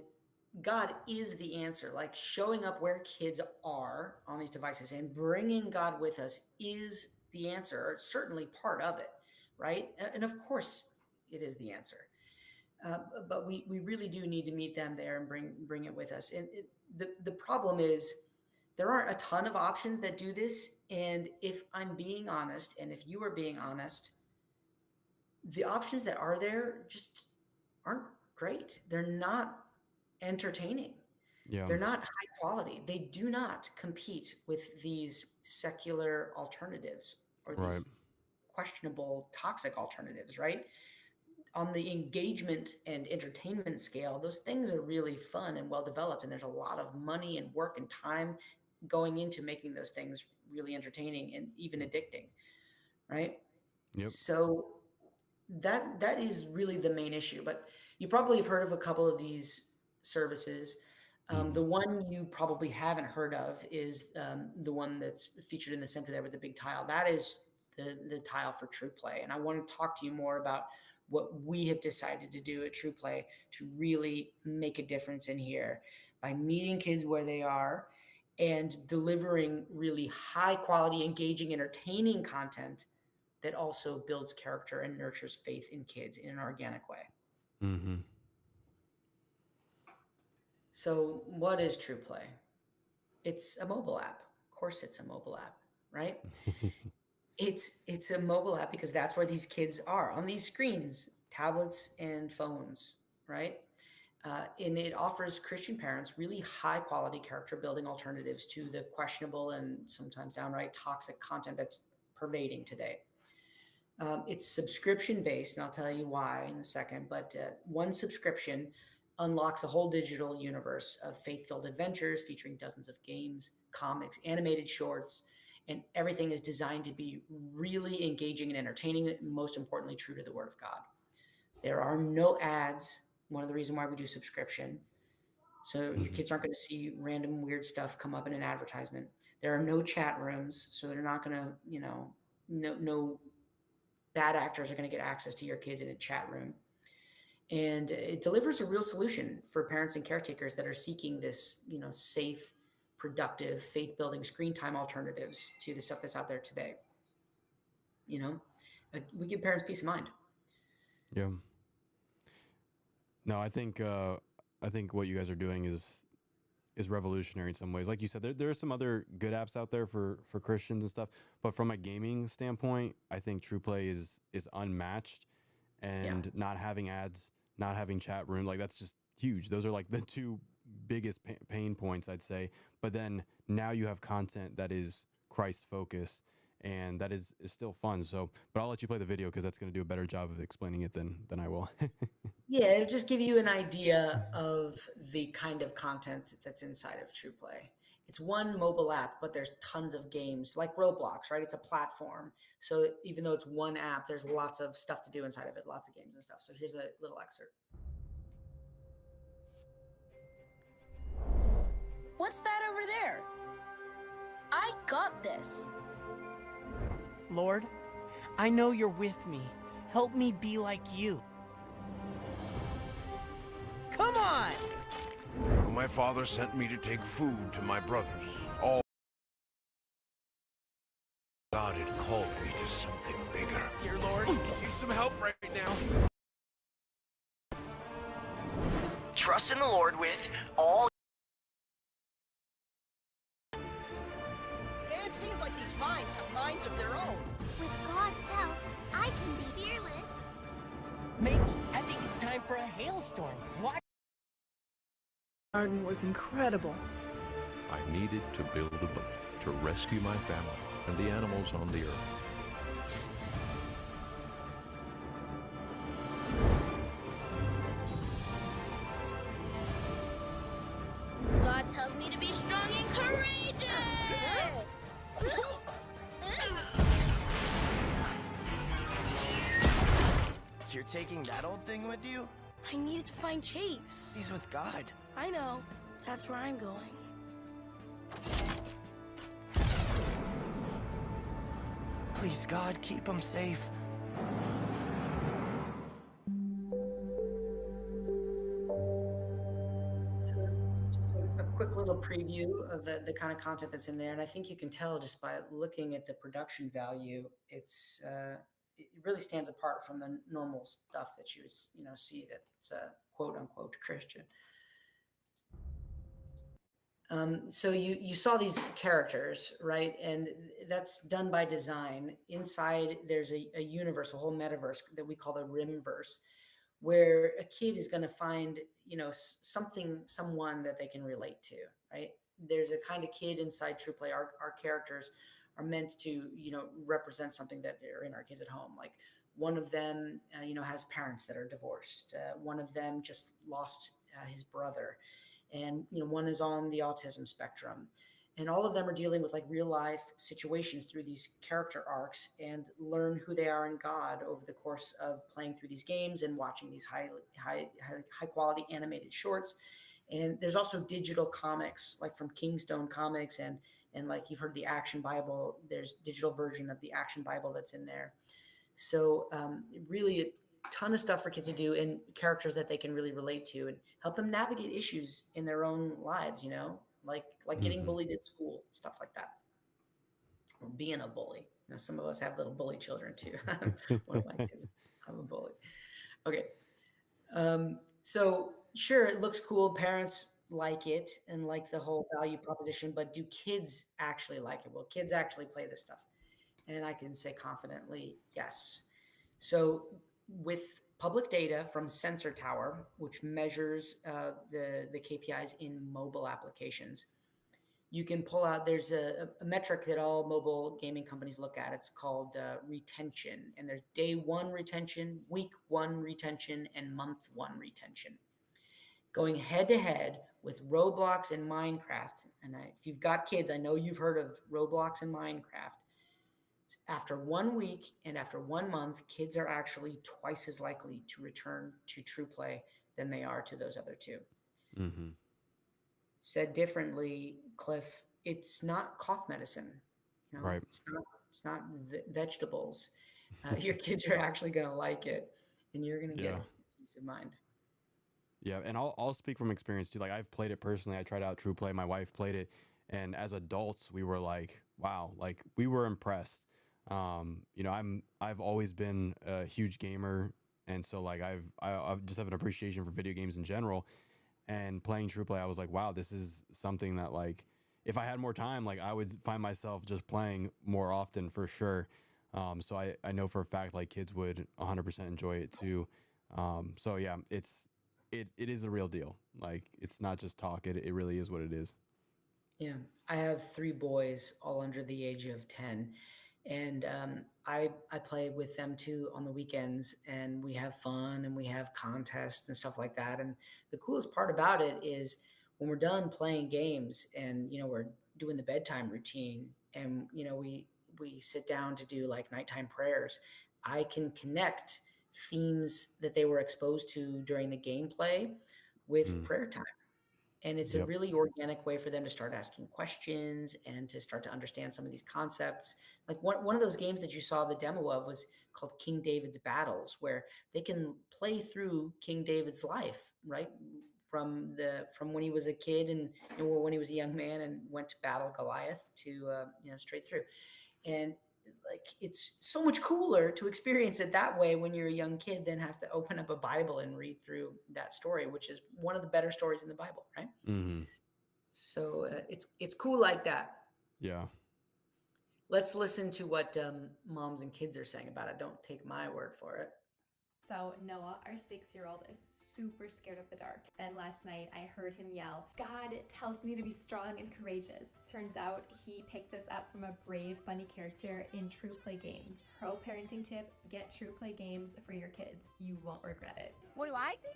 God is the answer. Like showing up where kids are on these devices and bringing God with us is the answer, or it's certainly part of it, right? And of course, it is the answer. But we really do need to meet them there and bring it with us. And the problem is there aren't a ton of options that do this. And if I'm being honest, and if you are being honest, the options that are there just aren't great. They're not entertaining. Yeah. They're not high quality. They do not compete with these secular alternatives or these Right. questionable toxic alternatives, right? On the engagement and entertainment scale, those things are really fun and well developed, and there's a lot of money and work and time going into making those things really entertaining and even addicting, right? Yep. So that is really the main issue. But you probably have heard of a couple of these services. The one you probably haven't heard of is the one that's featured in the center there with the big tile. That is the tile for TruePlay. And I want to talk to you more about what we have decided to do at TruePlay to really make a difference in here by meeting kids where they are and delivering really high quality, engaging, entertaining content that also builds character and nurtures faith in kids in an organic way. Mm-hmm. So what is TruePlay? It's a mobile app. Of course it's a mobile app, right? It's a mobile app because that's where these kids are, on these screens, tablets and phones, right? And it offers Christian parents really high quality character building alternatives to the questionable and sometimes downright toxic content that's pervading today. It's subscription based, and I'll tell you why in a second, but one subscription unlocks a whole digital universe of faith-filled adventures featuring dozens of games, comics, animated shorts, and everything is designed to be really engaging and entertaining, and most importantly, true to the Word of God. There are no ads, one of the reasons why we do subscription. So your kids aren't going to see random weird stuff come up in an advertisement. There are no chat rooms, so they're not going to, no bad actors are going to get access to your kids in a chat room. And it delivers a real solution for parents and caretakers that are seeking this, safe, productive, faith-building screen time alternatives to the stuff that's out there today. We give parents peace of mind. Yeah. No, I think what you guys are doing is revolutionary in some ways. Like you said, there are some other good apps out there for Christians and stuff, but from a gaming standpoint, I think TruePlay is unmatched, and not having ads, not having chat room, like that's just huge. Those are like the two biggest pain points, I'd say. But then now you have content that is Christ focused, and that is still fun. So, but I'll let you play the video because that's going to do a better job of explaining it than I will. Yeah, it'll just give you an idea of the kind of content that's inside of TruePlay. It's one mobile app, but there's tons of games like Roblox, right? It's a platform. So even though it's one app, there's lots of stuff to do inside of it, lots of games and stuff. So here's a little excerpt. What's that over there? I got this. Lord, I know you're with me. Help me be like you. Come on! My father sent me to take food to my brothers. All God had called me to something bigger. Dear Lord, Use some help right now. Trust in the Lord with all. It seems like these minds have minds of their own. With God's help, I can be fearless. Maybe. I think it's time for a hailstorm. What? Garden was incredible. I needed to build a boat to rescue my family and the animals on the earth. taking that old thing with you? I needed to find Chase. He's with God. I know. That's where I'm going. Please, God, keep him safe. So just a quick little preview of the kind of content that's in there. And I think you can tell just by looking at the production value, it really stands apart from the normal stuff that you see that's quote unquote Christian. So you saw these characters, right? And that's done by design. Inside, there's a universe, a whole metaverse that we call the Rimverse, where a kid is going to find, someone that they can relate to, right? There's a kind of kid inside TruePlay. Our characters are meant to, represent something that are in our kids at home. Like one of them, has parents that are divorced. One of them just lost his brother. And one is on the autism spectrum, and all of them are dealing with like real life situations through these character arcs, and learn who they are in God over the course of playing through these games and watching these high quality animated shorts. And there's also digital comics, like from Kingstone Comics, and like you've heard the Action Bible. There's digital version of the Action Bible that's in there. So really a ton of stuff for kids to do, and characters that they can really relate to and help them navigate issues in their own lives, like getting bullied at school, stuff like that, or being a bully. Some of us have little bully children too. One of my kids, I'm a bully. Okay. So sure, it looks cool. Parents like it and like the whole value proposition, but do kids actually like it? Will kids actually play this stuff? And I can say confidently, yes. So with public data from Sensor Tower, which measures the KPIs in mobile applications, you can pull out, there's a metric that all mobile gaming companies look at. It's called retention. And there's day one retention, week one retention, and month one retention. Going head to head with Roblox and Minecraft. And if you've got kids, I know you've heard of Roblox and Minecraft. After 1 week and after 1 month, kids are actually twice as likely to return to TruePlay than they are to those other two. Mm-hmm. Said differently, Cliff, it's not cough medicine. Right. It's not vegetables. Your kids are actually going to like it, and you're going to get peace of mind. Yeah, and I'll speak from experience too. Like I've played it personally. I tried out TruePlay. My wife played it, and as adults, we were like, wow, like we were impressed. I've always been a huge gamer, and so like I just have an appreciation for video games in general. And playing TruePlay, I was like, wow, this is something that like if I had more time, like I would find myself just playing more often for sure. So I know for a fact like kids would 100% enjoy it too. So yeah, it is a real deal. Like it's not just talk. It really is what it is. Yeah, I have 3 boys, all under the age of 10. And I play with them too on the weekends, and we have fun and we have contests and stuff like that. And the coolest part about it is when we're done playing games and, we're doing the bedtime routine, and, we sit down to do like nighttime prayers, I can connect themes that they were exposed to during the gameplay with prayer time. And it's a really organic way for them to start asking questions and to start to understand some of these concepts. Like one of those games that you saw the demo of was called King David's Battles, where they can play through King David's life, right? From when he was a kid and when he was a young man and went to battle Goliath to straight through. And like it's so much cooler to experience it that way when you're a young kid than have to open up a Bible and read through that story, which is one of the better stories in the Bible, right? Mm-hmm. So it's cool like that. Yeah. Let's listen to what moms and kids are saying about it. Don't take my word for it. So Noah, our 6-year-old, is super scared of the dark. And last night I heard him yell, "God tells me to be strong and courageous." Turns out he picked this up from a brave, funny character in TruePlay Games. Pro parenting tip, get TruePlay Games for your kids. You won't regret it. What do I think?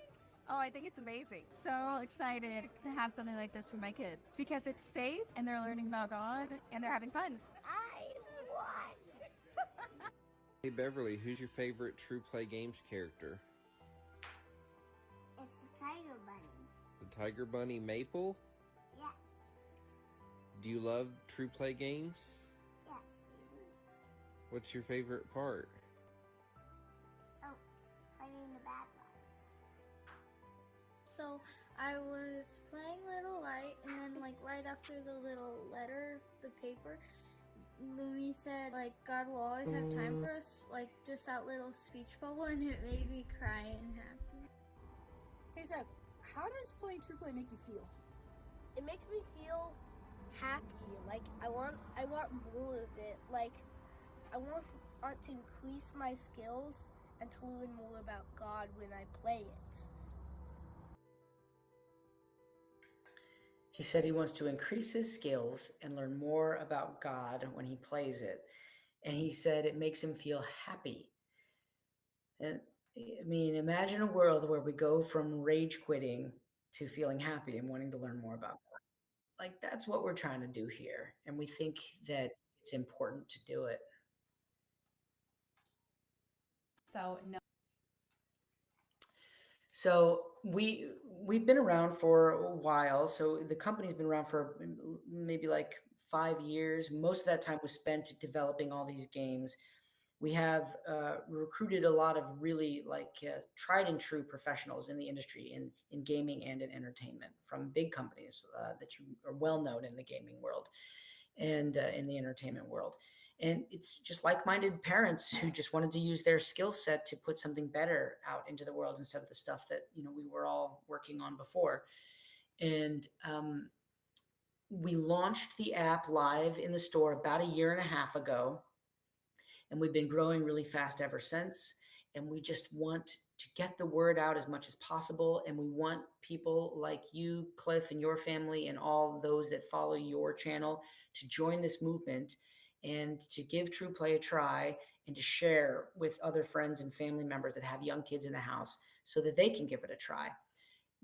Oh, I think it's amazing. So excited to have something like this for my kids because it's safe and they're learning about God and they're having fun. Hey Beverly, who's your favorite TruePlay Games character? It's the Tiger Bunny. The Tiger Bunny Maple? Yes. Do you love TruePlay Games? Yes. What's your favorite part? Oh, fighting the bad guys. So I was playing Little Light, and then like right after the little letter, the paper, Lumi said like God will always have time for us, like just that little speech bubble, and it made me cry and happy. Hey Zeb, how does playing TruePlay make you feel? It makes me feel happy. Like I want more of it. Like I want to increase my skills and to learn more about God when I play it. He said he wants to increase his skills and learn more about God when he plays it. And he said it makes him feel happy. And I mean, imagine a world where we go from rage quitting to feeling happy and wanting to learn more about God. Like, that's what we're trying to do here. And we think that it's important to do it. So, no. So we've been around for a while. So the company's been around for maybe like 5 years. Most of that time was spent developing all these games. We have recruited a lot of really tried and true professionals in the industry, in gaming and in entertainment, from big companies that you are well known in the gaming world and in the entertainment world. And it's just like-minded parents who just wanted to use their skill set to put something better out into the world instead of the stuff that we were all working on before. And we launched the app live in the store about a year and a half ago, and we've been growing really fast ever since. And we just want to get the word out as much as possible. And we want people like you, Cliff, and your family, and all those that follow your channel to join this movement and to give TruePlay a try and to share with other friends and family members that have young kids in the house so that they can give it a try.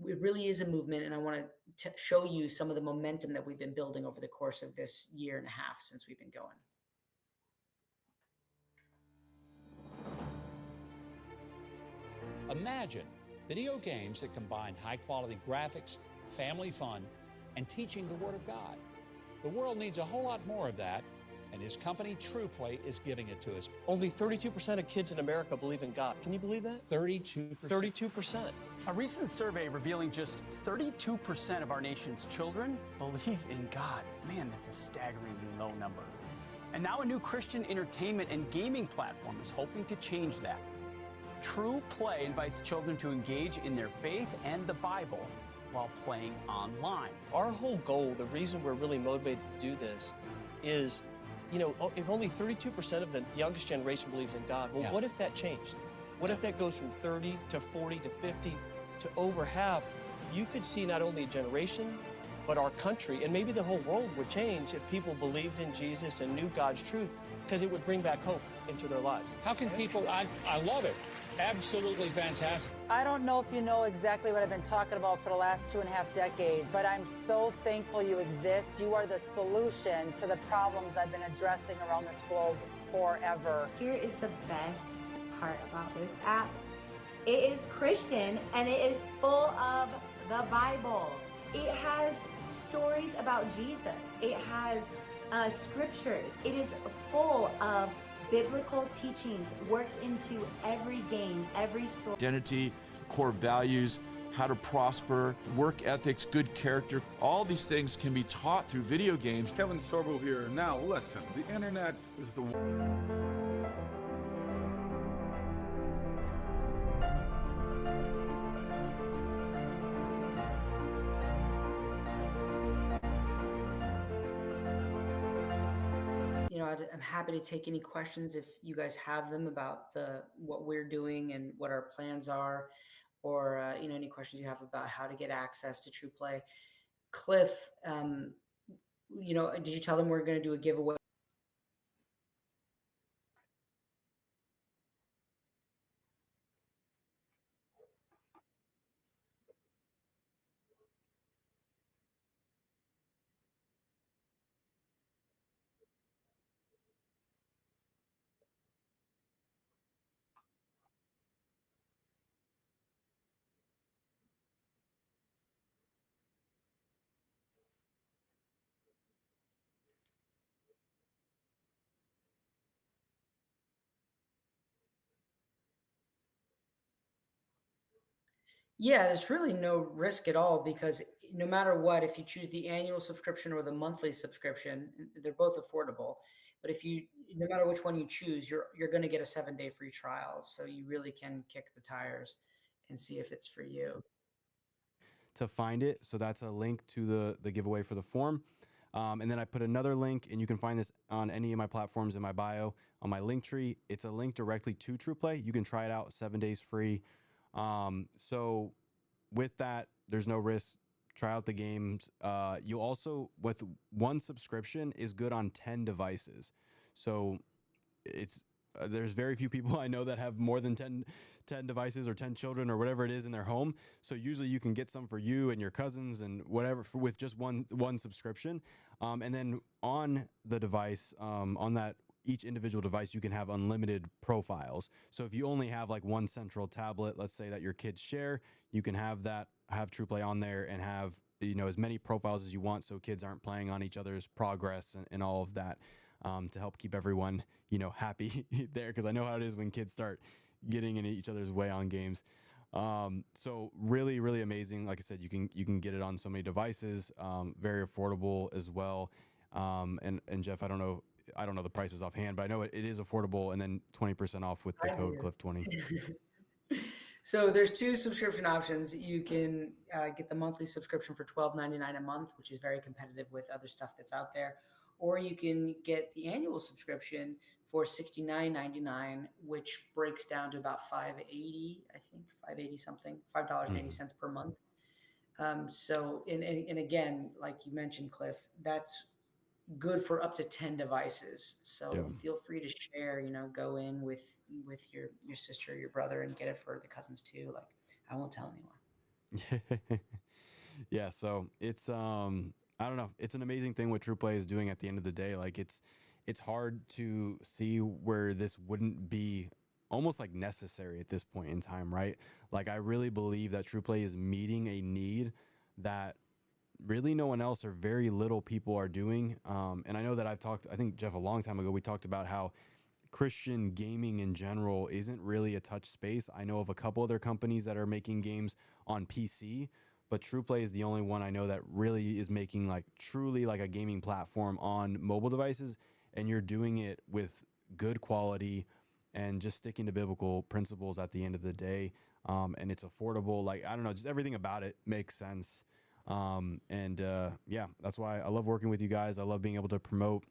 It really is a movement, and I want to show you some of the momentum that we've been building over the course of this year and a half since we've been going. Imagine video games that combine high-quality graphics, family fun, and teaching the Word of God. The world needs a whole lot more of that, and his company, TruePlay, is giving it to us. Only 32% of kids in America believe in God. Can you believe that? 32%. 32%. A recent survey revealing just 32% of our nation's children believe in God. Man, that's a staggeringly low number. And now a new Christian entertainment and gaming platform is hoping to change that. TruePlay invites children to engage in their faith and the Bible while playing online. Our whole goal, the reason we're really motivated to do this is, if only 32% of the youngest generation believes in God, well, what if that changed? What if that goes from 30 to 40 to 50 to over half? You could see not only a generation, but our country, and maybe the whole world would change if people believed in Jesus and knew God's truth, because it would bring back hope into their lives. How can people, I love it. Absolutely fantastic. I don't know if you know exactly what I've been talking about for the last 2.5 decades, but I'm so thankful you exist. You are the solution to the problems I've been addressing around this globe forever. Here is the best part about this app. It is Christian, and it is full of the Bible. It has stories about Jesus. It has scriptures. It is full of biblical teachings worked into every game, every story. Identity, core values, how to prosper, work ethics, good character. All these things can be taught through video games. Kevin Sorbo here. Now listen, the internet is the... I'm happy to take any questions if you guys have them about what we're doing and what our plans are, or any questions you have about how to get access to TruePlay. Cliff, did you tell them we're going to do a giveaway? Yeah, there's really no risk at all because no matter what, if you choose the annual subscription or the monthly subscription, they're both affordable. But if you, no matter which one you choose, you're going to get a 7-day free trial, so you really can kick the tires and see if it's for you. To find it. So that's a link to the giveaway for the form. And then I put another link, and you can find this on any of my platforms in my bio on my link tree. It's a link directly to TruePlay. You can try it out 7 days free. So with that, there's no risk. Try out the games. You also, with one subscription, is good on 10 devices. So it's there's very few people I know that have more than 10 devices or 10 children or whatever it is in their home. So usually you can get some for you and your cousins and whatever with just one subscription. And then on the device, on that each individual device, you can have unlimited profiles. So if you only have like one central tablet, let's say that your kids share, you can have TruePlay on there and have as many profiles as you want, so kids aren't playing on each other's progress and all of that, to help keep everyone happy there, because I know how it is when kids start getting in each other's way on games. So really, really amazing. Like I said, you can get it on so many devices, very affordable as well. And Jeff, I don't know the prices offhand, but I know it is affordable, and then 20% off with the I code do. Cliff20. So there's two subscription options. You can get the monthly subscription for $12.99 a month, which is very competitive with other stuff that's out there, or you can get the annual subscription for $69.99, which breaks down to about $5.80, I think $5.80 something, $5.80 per month. So and again, like you mentioned, Cliff, that's good for up to 10 devices. So Yeah. feel free to share, go in with your sister, your brother, and get it for the cousins too. Like, I won't tell anyone. Yeah, so it's I don't know, it's an amazing thing what TruePlay is doing at the end of the day. Like it's hard to see where this wouldn't be almost like necessary at this point in time, right? Like I really believe that TruePlay is meeting a need that really no one else or very little people are doing. And I know that I think Jeff, a long time ago, we talked about how Christian gaming in general isn't really a touch space. I know of a couple other companies that are making games on PC, but TruePlay is the only one I know that really is making like truly like a gaming platform on mobile devices, and you're doing it with good quality and just sticking to biblical principles at the end of the day. And it's affordable. Like, I don't know, just everything about it makes sense. Yeah, that's why I love working with you guys. I love being able to promote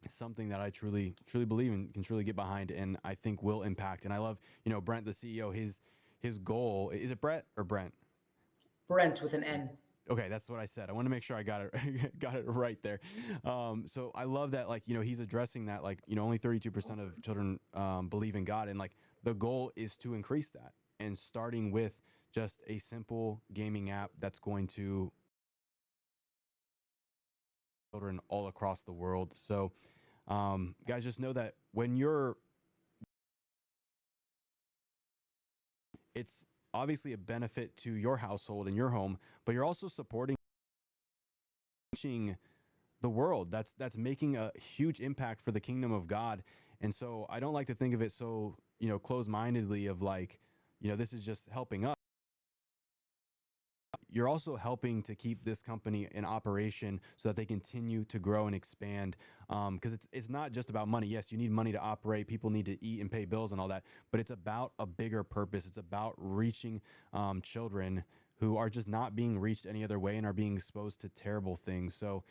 something that I truly believe in, can truly get behind, and I think will impact. And I love, Brent, the CEO, his goal, is it Brett or Brent? Brent with an N. Okay, that's what I said. I want to make sure I got it got it right there. So I love that, like, he's addressing that, like, only 32% of children believe in God, and like the goal is to increase that, and starting with just a simple gaming app that's going to children all across the world. So guys, just know that when it's obviously a benefit to your household and your home, but you're also supporting the world that's making a huge impact for the kingdom of God. And so I don't like to think of it so closed-mindedly of like, this is just helping us. You're also helping to keep this company in operation so that they continue to grow and expand. Because it's not just about money. Yes, you need money to operate. People need to eat and pay bills and all that. But it's about a bigger purpose. It's about reaching children who are just not being reached any other way and are being exposed to terrible things. So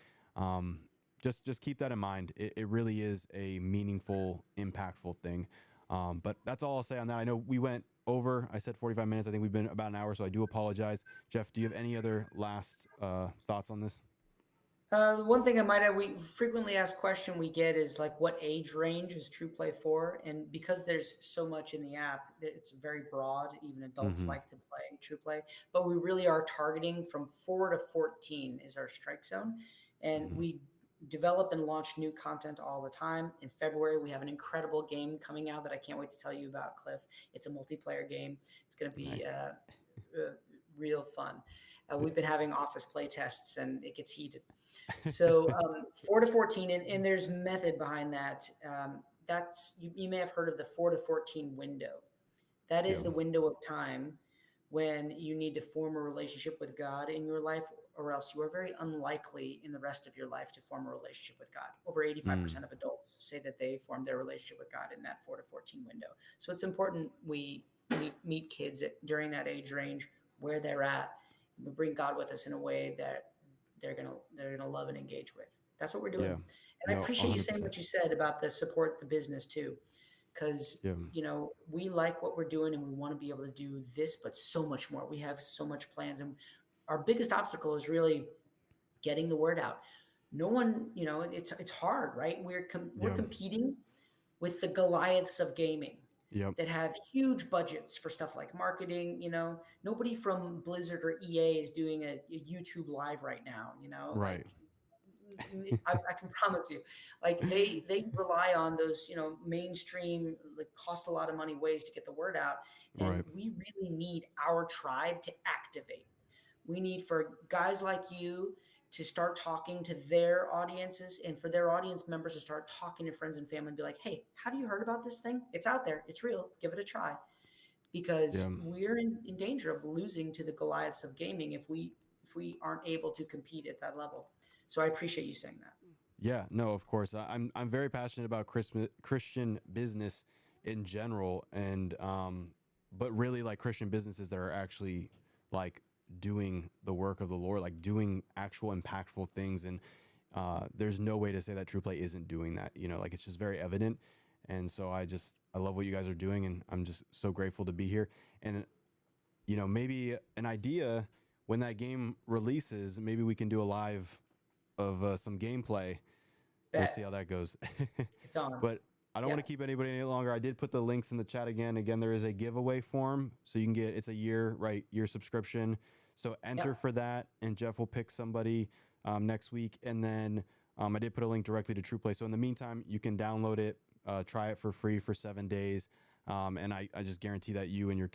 just keep that in mind. It really is a meaningful, impactful thing. But that's all I'll say on that. I know we went over. I said 45 minutes. I think we've been about an hour, so I do apologize. Jeff, do you have any other last thoughts on this? One thing I might add, we frequently asked question we get is like, what age range is TruePlay for? And because there's so much in the app, it's very broad. Even adults like to play TruePlay, but we really are targeting from 4 to 14 is our strike zone. And we develop and launch new content all the time. In February, we have an incredible game coming out that I can't wait to tell you about, Cliff. It's a multiplayer game. It's going to be real fun. We've been having office play tests, and it gets heated. So 4 to 14, and there's method behind that. That's you may have heard of the 4 to 14 window. That is the window of time when you need to form a relationship with God in your life, or else you are very unlikely in the rest of your life to form a relationship with God. Over 85% of adults say that they form their relationship with God in that 4 to 14 window. So it's important we meet kids during that age range where they're at, and we bring God with us in a way that they're gonna love and engage with. That's what we're doing. Yeah. And I No, appreciate you saying 100%. what you said about the support the business too, because Yeah. we like what we're doing and we want to be able to do this, but so much more. We have so much plans, and our biggest obstacle is really getting the word out. No one, it's hard, right? We're Yeah. competing with the Goliaths of gaming Yep. that have huge budgets for stuff like marketing. Nobody from Blizzard or EA is doing a YouTube live right now. Right. I can promise you, like they rely on those mainstream, like cost a lot of money ways to get the word out, and Right. we really need our tribe to activate. We need for guys like you to start talking to their audiences, and for their audience members to start talking to friends and family and be like, hey, have you heard about this thing? It's out there, it's real, give it a try. Because Yeah. we're in danger of losing to the Goliaths of gaming if we aren't able to compete at that level. So I appreciate you saying that. Yeah, no, of course. I'm very passionate about Christian business in general, and but really like Christian businesses that are actually like doing the work of the Lord, like doing actual impactful things. And there's no way to say that TruePlay isn't doing that. Like it's just very evident. And so I love what you guys are doing, and I'm just so grateful to be here. And maybe an idea when that game releases, maybe we can do a live of some gameplay. We'll see how that goes. It's on. But I don't want to keep anybody any longer. I did put the links in the chat again. Again, there is a giveaway form, so you can get, it's a year subscription. So enter for that, and Jeff will pick somebody next week. And then I did put a link directly to TruePlay. So in the meantime, you can download it, try it for free for 7 days. And I just guarantee that you and your kids